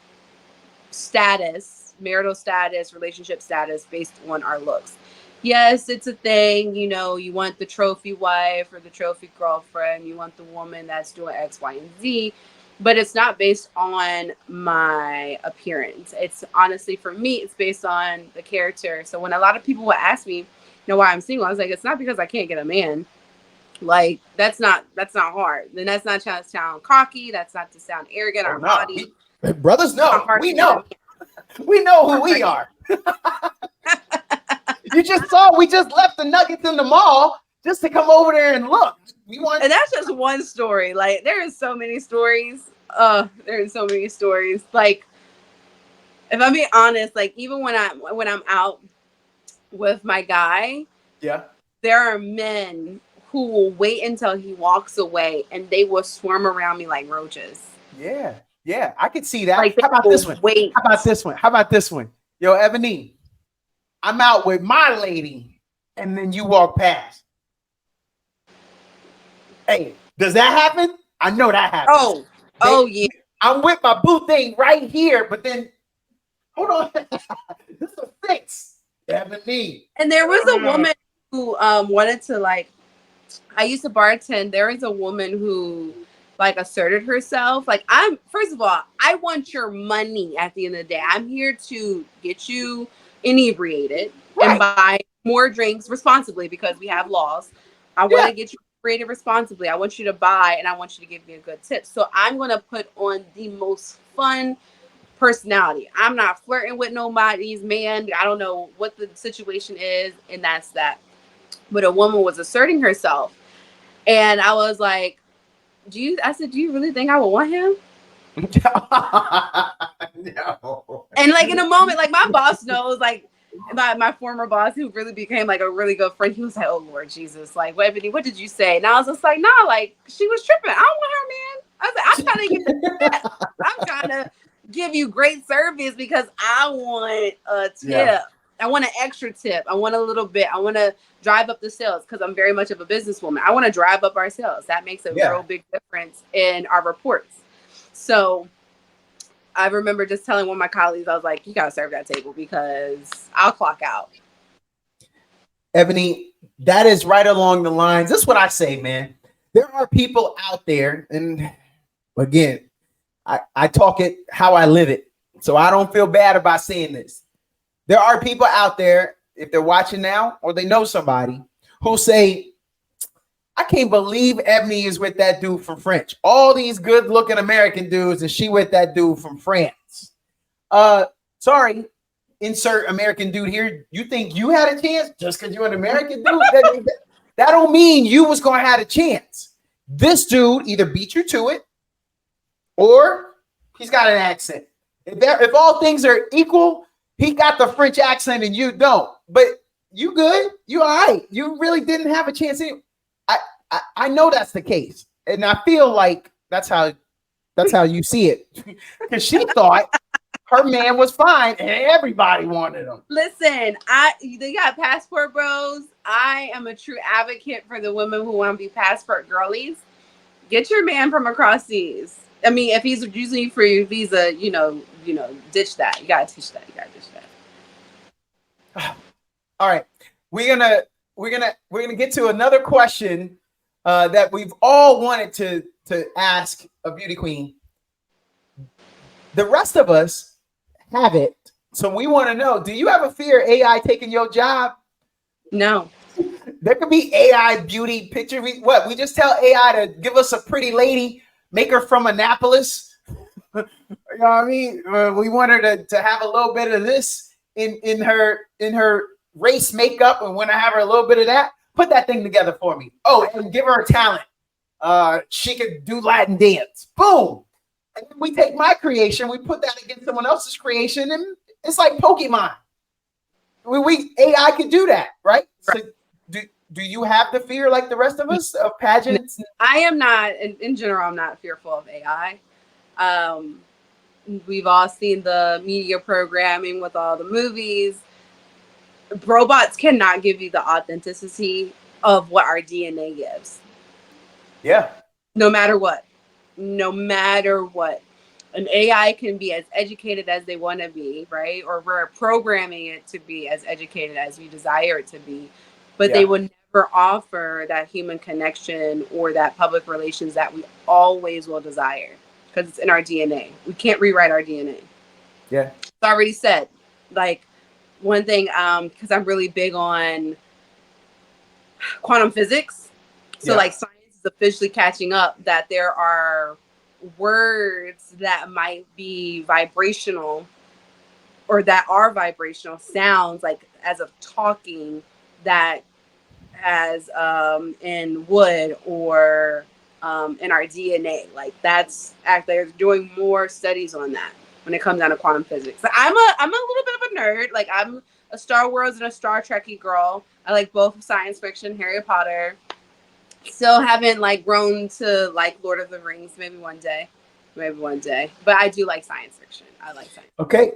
status, marital status, relationship status based on our looks. Yes, it's a thing, you want the trophy wife or the trophy girlfriend, you want the woman that's doing X, Y, and Z, but it's not based on my appearance. It's honestly, for me, it's based on the character. So when a lot of people would ask me, why I'm single, I was like, it's not because I can't get a man. Like, that's not hard. Then that's not to sound cocky. That's not to sound arrogant or haughty. Brothers know. We know. We know who we are. You just saw we just left the Nuggets in the mall just to come over there and look. And that's just one story. Like, there is so many stories. There's so many stories. Like, if I'm being honest, like, even when I'm out with my guy, there are men who will wait until he walks away and they will swarm around me like roaches. Yeah, I could see that. Like, How about this one? How about this one? Yo, Ebony, I'm out with my lady, and then you walk past. Hey, does that happen? I know that happens. Yeah. I'm with my boo thing right here, but then hold on. This is a fix. Ebony. And there was a woman who wanted to, like, I used to bartend. There is a woman who like asserted herself. Like, I'm, first of all, I want your money at the end of the day. I'm here to get you inebriated and Right. buy more drinks responsibly because we have laws. I want Yeah. to get you inebriated responsibly. I want you to buy and I want you to give me a good tip. So I'm going to put on the most fun personality. I'm not flirting with nobody's man. I don't know what the situation is, and that's that. But a woman was asserting herself, and I was like, I said, do you really think I would want him? No. And like in a moment, like my boss knows, like my former boss who really became like a really good friend, he was like, oh Lord Jesus, like, Ebony, what did you say? And I was just like, nah, like she was tripping. I don't want her, man. I was like, I'm trying to get the tip. I'm trying to give you great service because I want a tip. Yeah. I want an extra tip. I want a little bit. I want to drive up the sales because I'm very much of a businesswoman. I want to drive up our sales. That makes a real big difference in our reports. So I remember just telling one of my colleagues, I was like, you got to serve that table because I'll clock out. Ebony, that is right along the lines. That's what I say, man. There are people out there, and again, I talk it how I live it. So I don't feel bad about saying this. There are people out there, if they're watching now or they know somebody, who say, I can't believe Ebony is with that dude from French. All these good looking American dudes, and she with that dude from France. Sorry, insert American dude here. You think you had a chance just because you're an American dude? That don't mean you was going to have a chance. This dude either beat you to it or he's got an accent. If all things are equal, he got the French accent and you don't. But you good. You all right. You really didn't have a chance. I know that's the case. And I feel like that's how you see it. Because she thought her man was fine and everybody wanted him. Listen, they got passport bros. I am a true advocate for the women who want to be passport girlies. Get your man from across seas. I mean, if he's using you for your visa, ditch that. You gotta ditch that. All right, we're gonna get to another question that we've all wanted to ask a beauty queen. The rest of us have it, so we want to know: do you ever fear AI taking your job? No. There could be AI beauty picture. We just tell AI to give us a pretty lady, make her from Annapolis. You know what I mean? We want her to have a little bit of this in her race makeup, and when I have her a little bit of that, put that thing together for me. Oh, and give her a talent. She could do Latin dance. Boom. And then we take my creation, we put that against someone else's creation, and it's like Pokemon. We AI could do that, right? So do you have the fear like the rest of us of pageants? I am not. In general, I'm not fearful of AI. We've all seen the media programming with all the movies. Robots cannot give you the authenticity of what our DNA gives. Yeah. No matter what. An AI can be as educated as they want to be, right? Or we're programming it to be as educated as we desire it to be. But they will never offer that human connection or that public relations that we always will desire because it's in our DNA. We can't rewrite our DNA. Yeah. It's already said. Like, one thing, because I'm really big on quantum physics. So like science is officially catching up that there are words that might be vibrational or that are vibrational sounds like as of talking that as in wood or in our DNA. Like that's they're doing more studies on that when it comes down to quantum physics. So I'm a little bit of a nerd. Like I'm a Star Wars and a Star Trekky girl. I like both science fiction, Harry Potter. Still haven't like grown to like Lord of the Rings. Maybe one day. But I do like science fiction. I like science. Okay.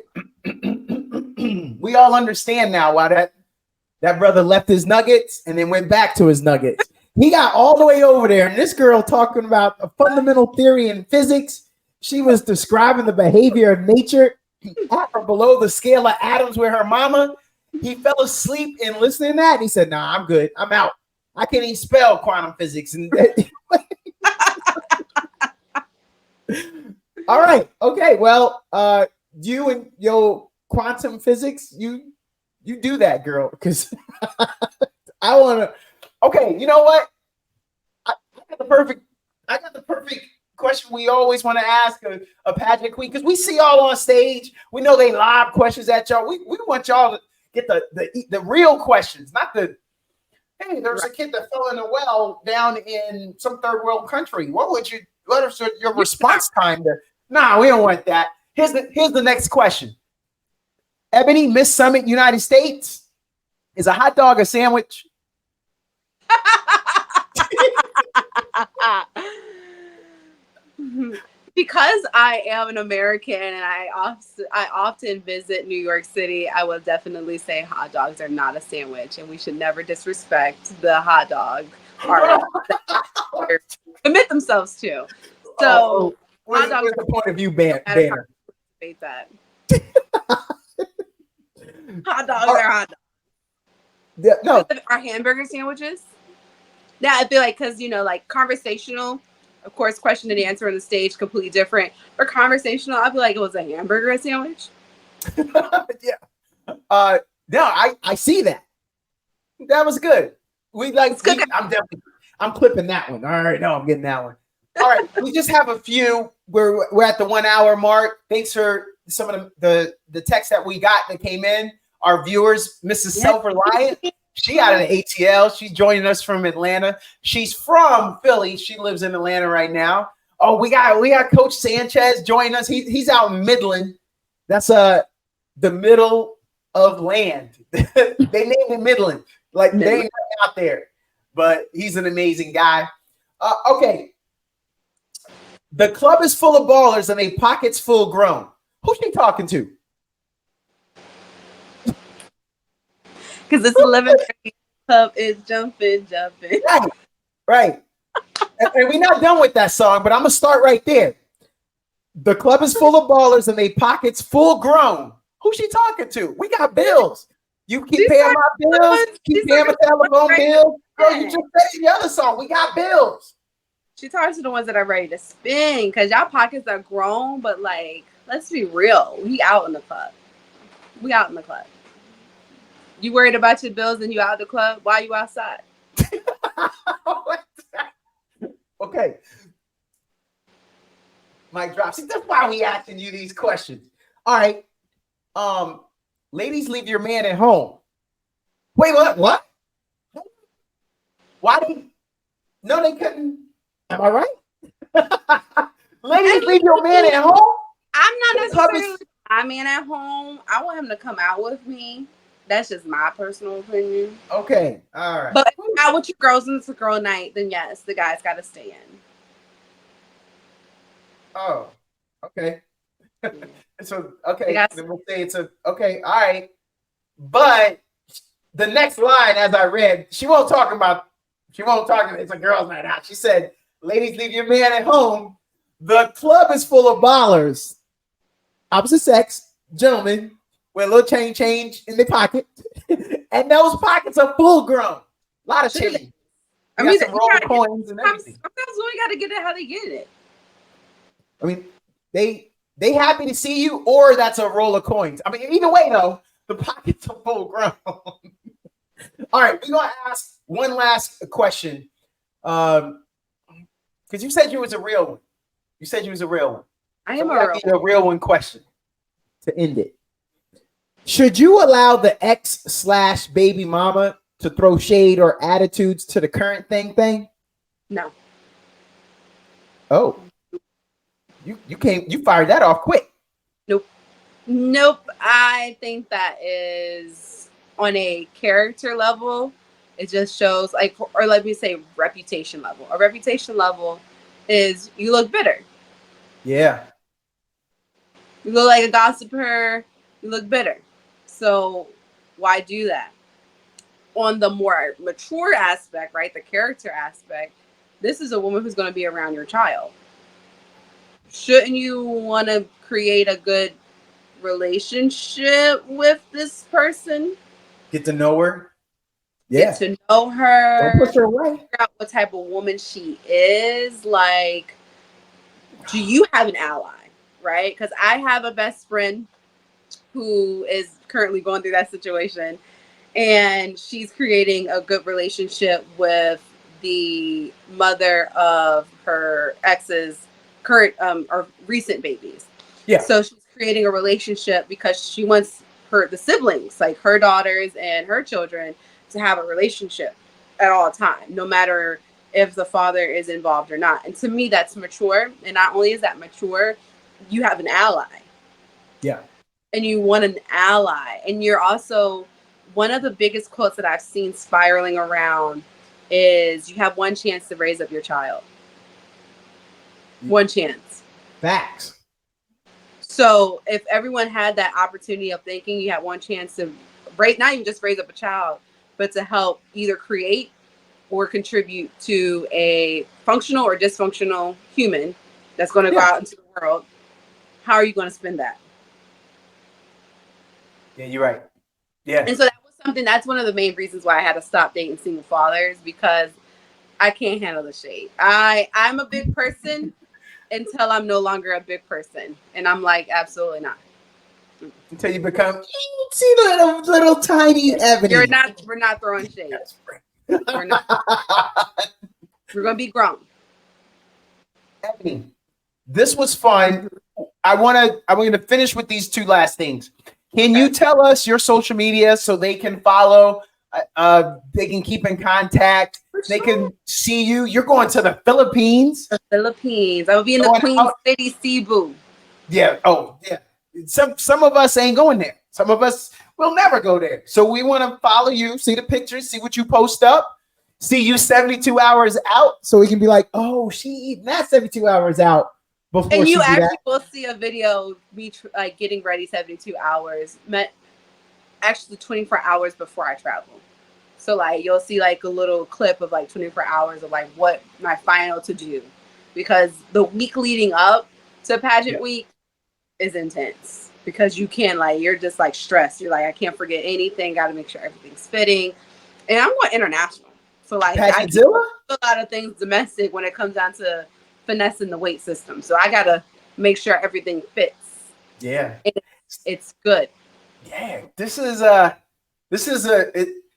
We all understand now why that brother left his nuggets and then went back to his nuggets. He got all the way over there, and this girl talking about a fundamental theory in physics. She was describing the behavior of nature at or below the scale of atoms with her mama. He fell asleep in listening to that, and he said, "Nah, I'm good. I'm out. I can't even spell quantum physics." And All right. Okay. Well, you and your quantum physics, you do that, girl. Because I want to. Okay. You know what? I got the perfect. I got the perfect question we always want to ask a pageant queen, because we see y'all on stage. We know they lob questions at y'all. We want y'all to get the real questions, not the. Hey, there's a kid that fell in a well down in some third world country. What is your response time there? Nah, we don't want that. Here's the next question. Ebony, Miss Summit, United States, is a hot dog a sandwich? Because I am an American and I often visit New York City, I will definitely say hot dogs are not a sandwich, and we should never disrespect the hot dog artists that commit themselves to. So, where's the point of view banner? Debate that. Hot dogs are hot dogs. Yeah, no, are hamburger sandwiches? Yeah, I feel like because like conversational. Of course, question and answer on the stage completely different. For conversational, I feel like it was a hamburger sandwich. Yeah. No, I see that. That was good. I'm clipping that one. All right, no, I'm getting that one. All right, we just have a few. We're at the 1 hour mark. Thanks for some of the texts that we got that came in. Our viewers, Mrs. Self-Reliant. She out of the ATL. She's joining us from Atlanta. She's from Philly. She lives in Atlanta right now. Oh, we got Coach Sanchez joining us. He's out in Midland. That's the middle of land. They named it Midland. Like they ain't out there. But he's an amazing guy. Okay. The club is full of ballers and they pockets full grown. Who's she talking to? Because it's 11:30. Club is jumping. Right. And we're not done with that song, but I'm gonna start right there. The club is full of ballers and they pockets full grown. Who's she talking to? We got bills. You keep paying my bills. Keep paying my telephone bill. Girl, you just said the other song. We got bills. She talks to the ones that are ready to spin, because y'all pockets are grown, but like, let's be real. We out in the club. You worried about your bills and you out the club? Why you outside? Okay. Mic drop. See, that's why we asking you these questions. All right. Ladies, leave your man at home. Wait, what? Why did? No, they couldn't. Am I right? Ladies, leave your man at home. I'm not necessarily my man at home. I want him to come out with me. That's just my personal opinion. Okay, all right. But if you're out with your girls and it's a girl night, then yes, the guy's got to stay in. Oh, okay. So, okay, then we'll say okay, all right. But the next line, as I read, it's a girl's night out. She said, ladies, leave your man at home. The club is full of ballers. Opposite sex, gentlemen, with a little change in their pocket. And those pockets are full grown. A lot of change. I mean, some roll coins and everything. Sometimes we got to get it how they get it. I mean, they happy to see you, or that's a roll of coins. I mean, either way, though, the pockets are full grown. All right, we're going to ask one last question. Because you said you was a real one. I am a real one question to end it. Should you allow the ex/baby mama to throw shade or attitudes to the current thing? No. Oh. You fired that off quick. Nope. I think that is on a character level. It just shows, like, or let me say reputation level. A reputation level is you look bitter. Yeah. You look like a gossiper. You look bitter. So why do that? On the more mature aspect, right? The character aspect. This is a woman who's going to be around your child. Shouldn't you want to create a good relationship with this person? Get to know her. Yeah. Get to know her. Don't push her away. Figure out what type of woman she is. Like, Do you have an ally? Right? Because I have a best friend who is currently going through that situation, and she's creating a good relationship with the mother of her ex's current or recent babies. Yeah. So she's creating a relationship because she wants the siblings, like her daughters and her children, to have a relationship at all time, no matter if the father is involved or not. And to me, that's mature. And not only is that mature, you have an ally. Yeah. And you want an ally. And you're also, one of the biggest quotes that I've seen spiraling around is, you have one chance to raise up your child. One chance. Facts. So if everyone had that opportunity of thinking you had one chance to not even just raise up a child, but to help either create or contribute to a functional or dysfunctional human that's going to go out into the world, how are you going to spend that? Yeah, you're right. Yeah. And so that's one of the main reasons why I had to stop dating single fathers, because I can't handle the shade. I'm a big person until I'm no longer a big person. And I'm like, absolutely not. Until you become see little tiny Ebony. We're not throwing shade. We're not. We're gonna be grown. Ebony, this was fun. I'm going to finish with these two last things. Can you tell us your social media so they can follow? They can keep in contact. They can see you. You're going to the Philippines. The Philippines. I will be in the Queen City, Cebu. Yeah. Oh, yeah. Some of us ain't going there. Some of us will never go there. So we want to follow you, see the pictures, see what you post up, see you 72 hours out, so we can be like, oh, she eating that 72 hours out before. And you actually that. will see a video me like getting ready 72 hours. Actually 24 hours before I travel. So like you'll see like a little clip of like 24 hours of like what my final to do, because the week leading up to pageant week is intense, because you can't you're just like stressed. You're like, I can't forget anything. Got to make sure everything's fitting. And I'm going international. So like I do a lot of things domestic when it comes down to finessing the weight system. So I got to make sure everything fits. Yeah. And it's good. Yeah.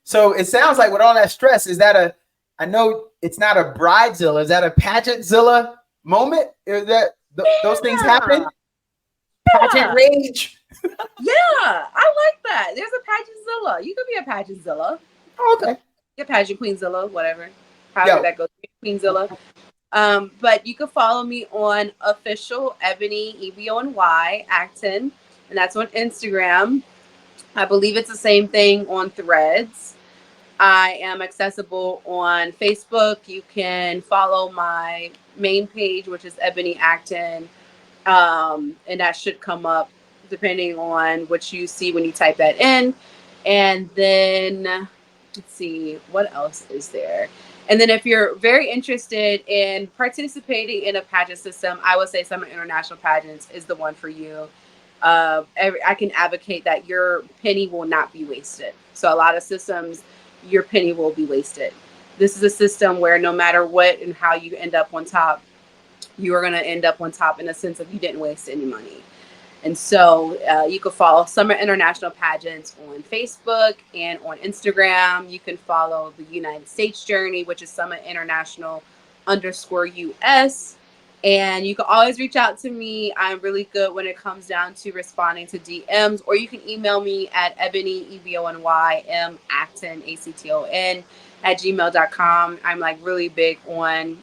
So it sounds like with all that stress, I know it's not a bridezilla. Is that a pageantzilla moment? Is that those things happen? Pageant rage. Yeah, I like that. There's a pageantzilla. You could be a pageantzilla. Oh, okay. A pageant queenzilla, whatever. However that goes. Queenzilla. But you can follow me on official Ebony Ebony Acton, and that's on Instagram. I believe it's the same thing on Threads. I am accessible on Facebook. You can follow my main page, which is Ebony Acton. And that should come up depending on what you see when you type that in. And then let's see, what else is there? And then if you're very interested in participating in a pageant system, I would say Summer International Pageants is the one for you. I can advocate that your penny will not be wasted. So a lot of systems, your penny will be wasted. This is a system where no matter what and how you end up on top, you are going to end up on top in the sense of you didn't waste any money. And so you can follow Summer International Pageants on Facebook and on Instagram. You can follow the United States Journey, which is Summer International _US. And you can always reach out to me. I'm really good when it comes down to responding to DMs, or you can email me at Ebony EBONY Acton ACTON @gmail.com. I'm like really big on,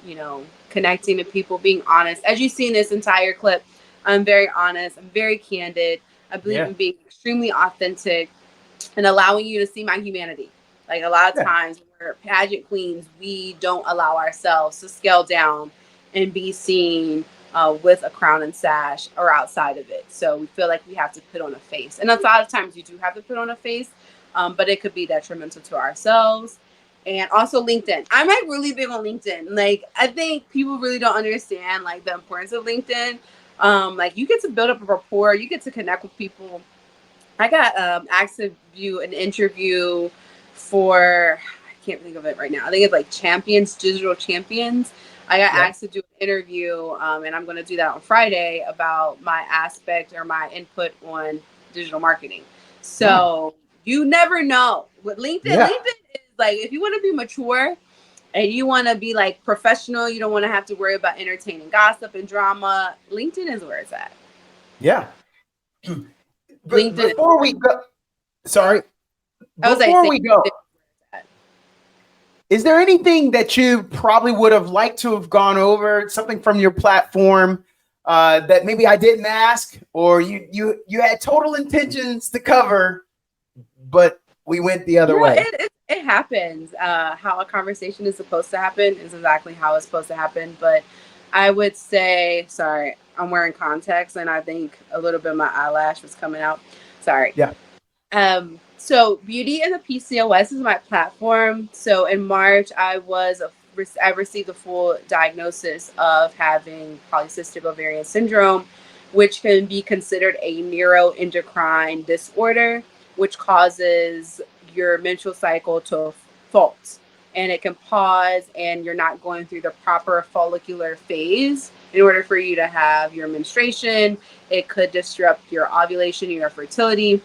connecting to people, being honest. As you've seen this entire clip, I'm very honest. I'm very candid. I believe in being extremely authentic and allowing you to see my humanity. Like a lot of times we're pageant queens, we don't allow ourselves to scale down and be seen with a crown and sash or outside of it. So we feel like we have to put on a face. And a lot of times you do have to put on a face, but it could be detrimental to ourselves. And also LinkedIn. I'm like really big on LinkedIn. Like I think people really don't understand like the importance of LinkedIn. Like you get to build up a rapport, you get to connect with people. I got asked to do an interview for, I can't think of it right now. I think it's like Digital Champions. I got asked to do an interview, and I'm going to do that on Friday about my aspect or my input on digital marketing. So you never know with LinkedIn. Yeah. LinkedIn is like, if you want to be mature and you want to be like professional, you don't want to have to worry about entertaining gossip and drama. LinkedIn is where it's at. Yeah. LinkedIn. Before we go, sorry. I was like, Before we go, is there anything that you probably would have liked to have gone over, something from your platform that maybe I didn't ask, or you had total intentions to cover, but we went the other way? It happens. How a conversation is supposed to happen is exactly how it's supposed to happen. But I would say, sorry, I'm wearing contacts, and I think a little bit of my eyelash was coming out. Sorry. Yeah. So Beauty and the PCOS is my platform. So in March, I received a full diagnosis of having polycystic ovarian syndrome, which can be considered a neuroendocrine disorder, which causes your menstrual cycle to fault. And it can pause, and you're not going through the proper follicular phase in order for you to have your menstruation. It could disrupt your ovulation and your fertility.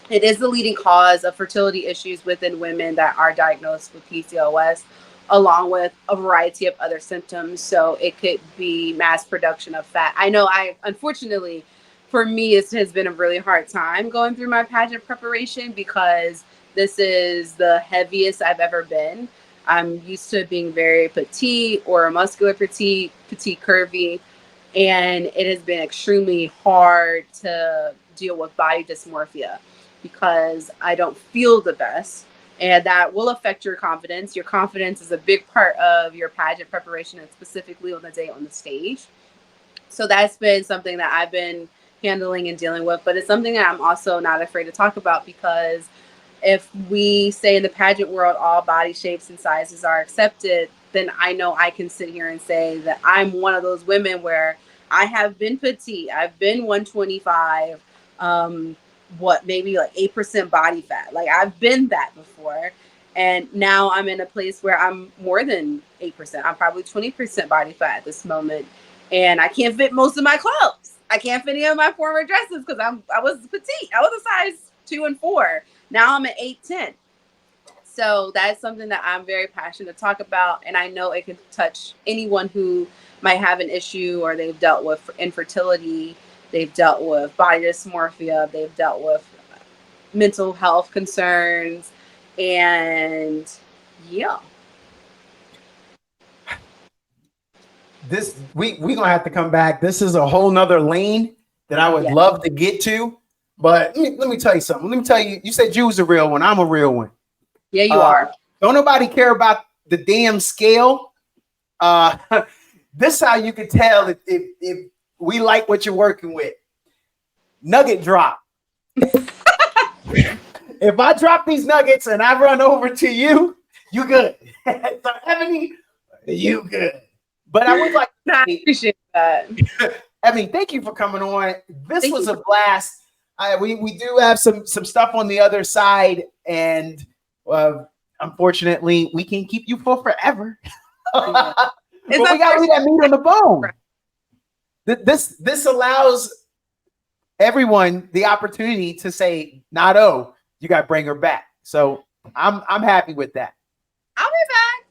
It is the leading cause of fertility issues within women that are diagnosed with PCOS, along with a variety of other symptoms. So it could be mass production of fat. I know unfortunately, for me, it has been a really hard time going through my pageant preparation because this is the heaviest I've ever been. I'm used to being very petite or muscular petite curvy, and it has been extremely hard to deal with body dysmorphia because I don't feel the best, and that will affect your confidence. Your confidence is a big part of your pageant preparation, and specifically on the day on the stage. So that's been something that I've been handling and dealing with, but it's something that I'm also not afraid to talk about because if we say in the pageant world all body shapes and sizes are accepted, then I know I can sit here and say that I'm one of those women where I have been petite. I've been 125, maybe like 8% body fat. Like I've been that before. And now I'm in a place where I'm more than 8%. I'm probably 20% body fat at this moment. And I can't fit most of my clothes. I can't fit any of my former dresses because I was petite. I was a size 2 and 4. Now I'm at 8'10". So that's something that I'm very passionate to talk about. And I know it can touch anyone who might have an issue or they've dealt with infertility, they've dealt with body dysmorphia, they've dealt with mental health concerns. And yeah. This we gonna have to come back. This is a whole nother lane that I would love to get to. But let me tell you something. Let me tell you, you said you was a real one. I'm a real one. Yeah, you are. Don't nobody care about the damn scale. This is how you can tell if we like what you're working with. Nugget drop. If I drop these nuggets and I run over to you, you good. So Ebony, you good. But I would like to appreciate that. Ebony, thank you for coming on. This was a blast. We do have some stuff on the other side, and unfortunately, we can't keep you for forever. But we got to leave that meat on the bone. This allows everyone the opportunity to say, "Nado, you got to bring her back." So I'm happy with that. I'll be back.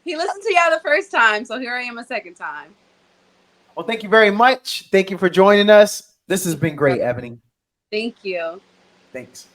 He listened to y'all the first time, so here I am a second time. Well, thank you very much. Thank you for joining us. This has been great, Ebony. Thank you. Thanks.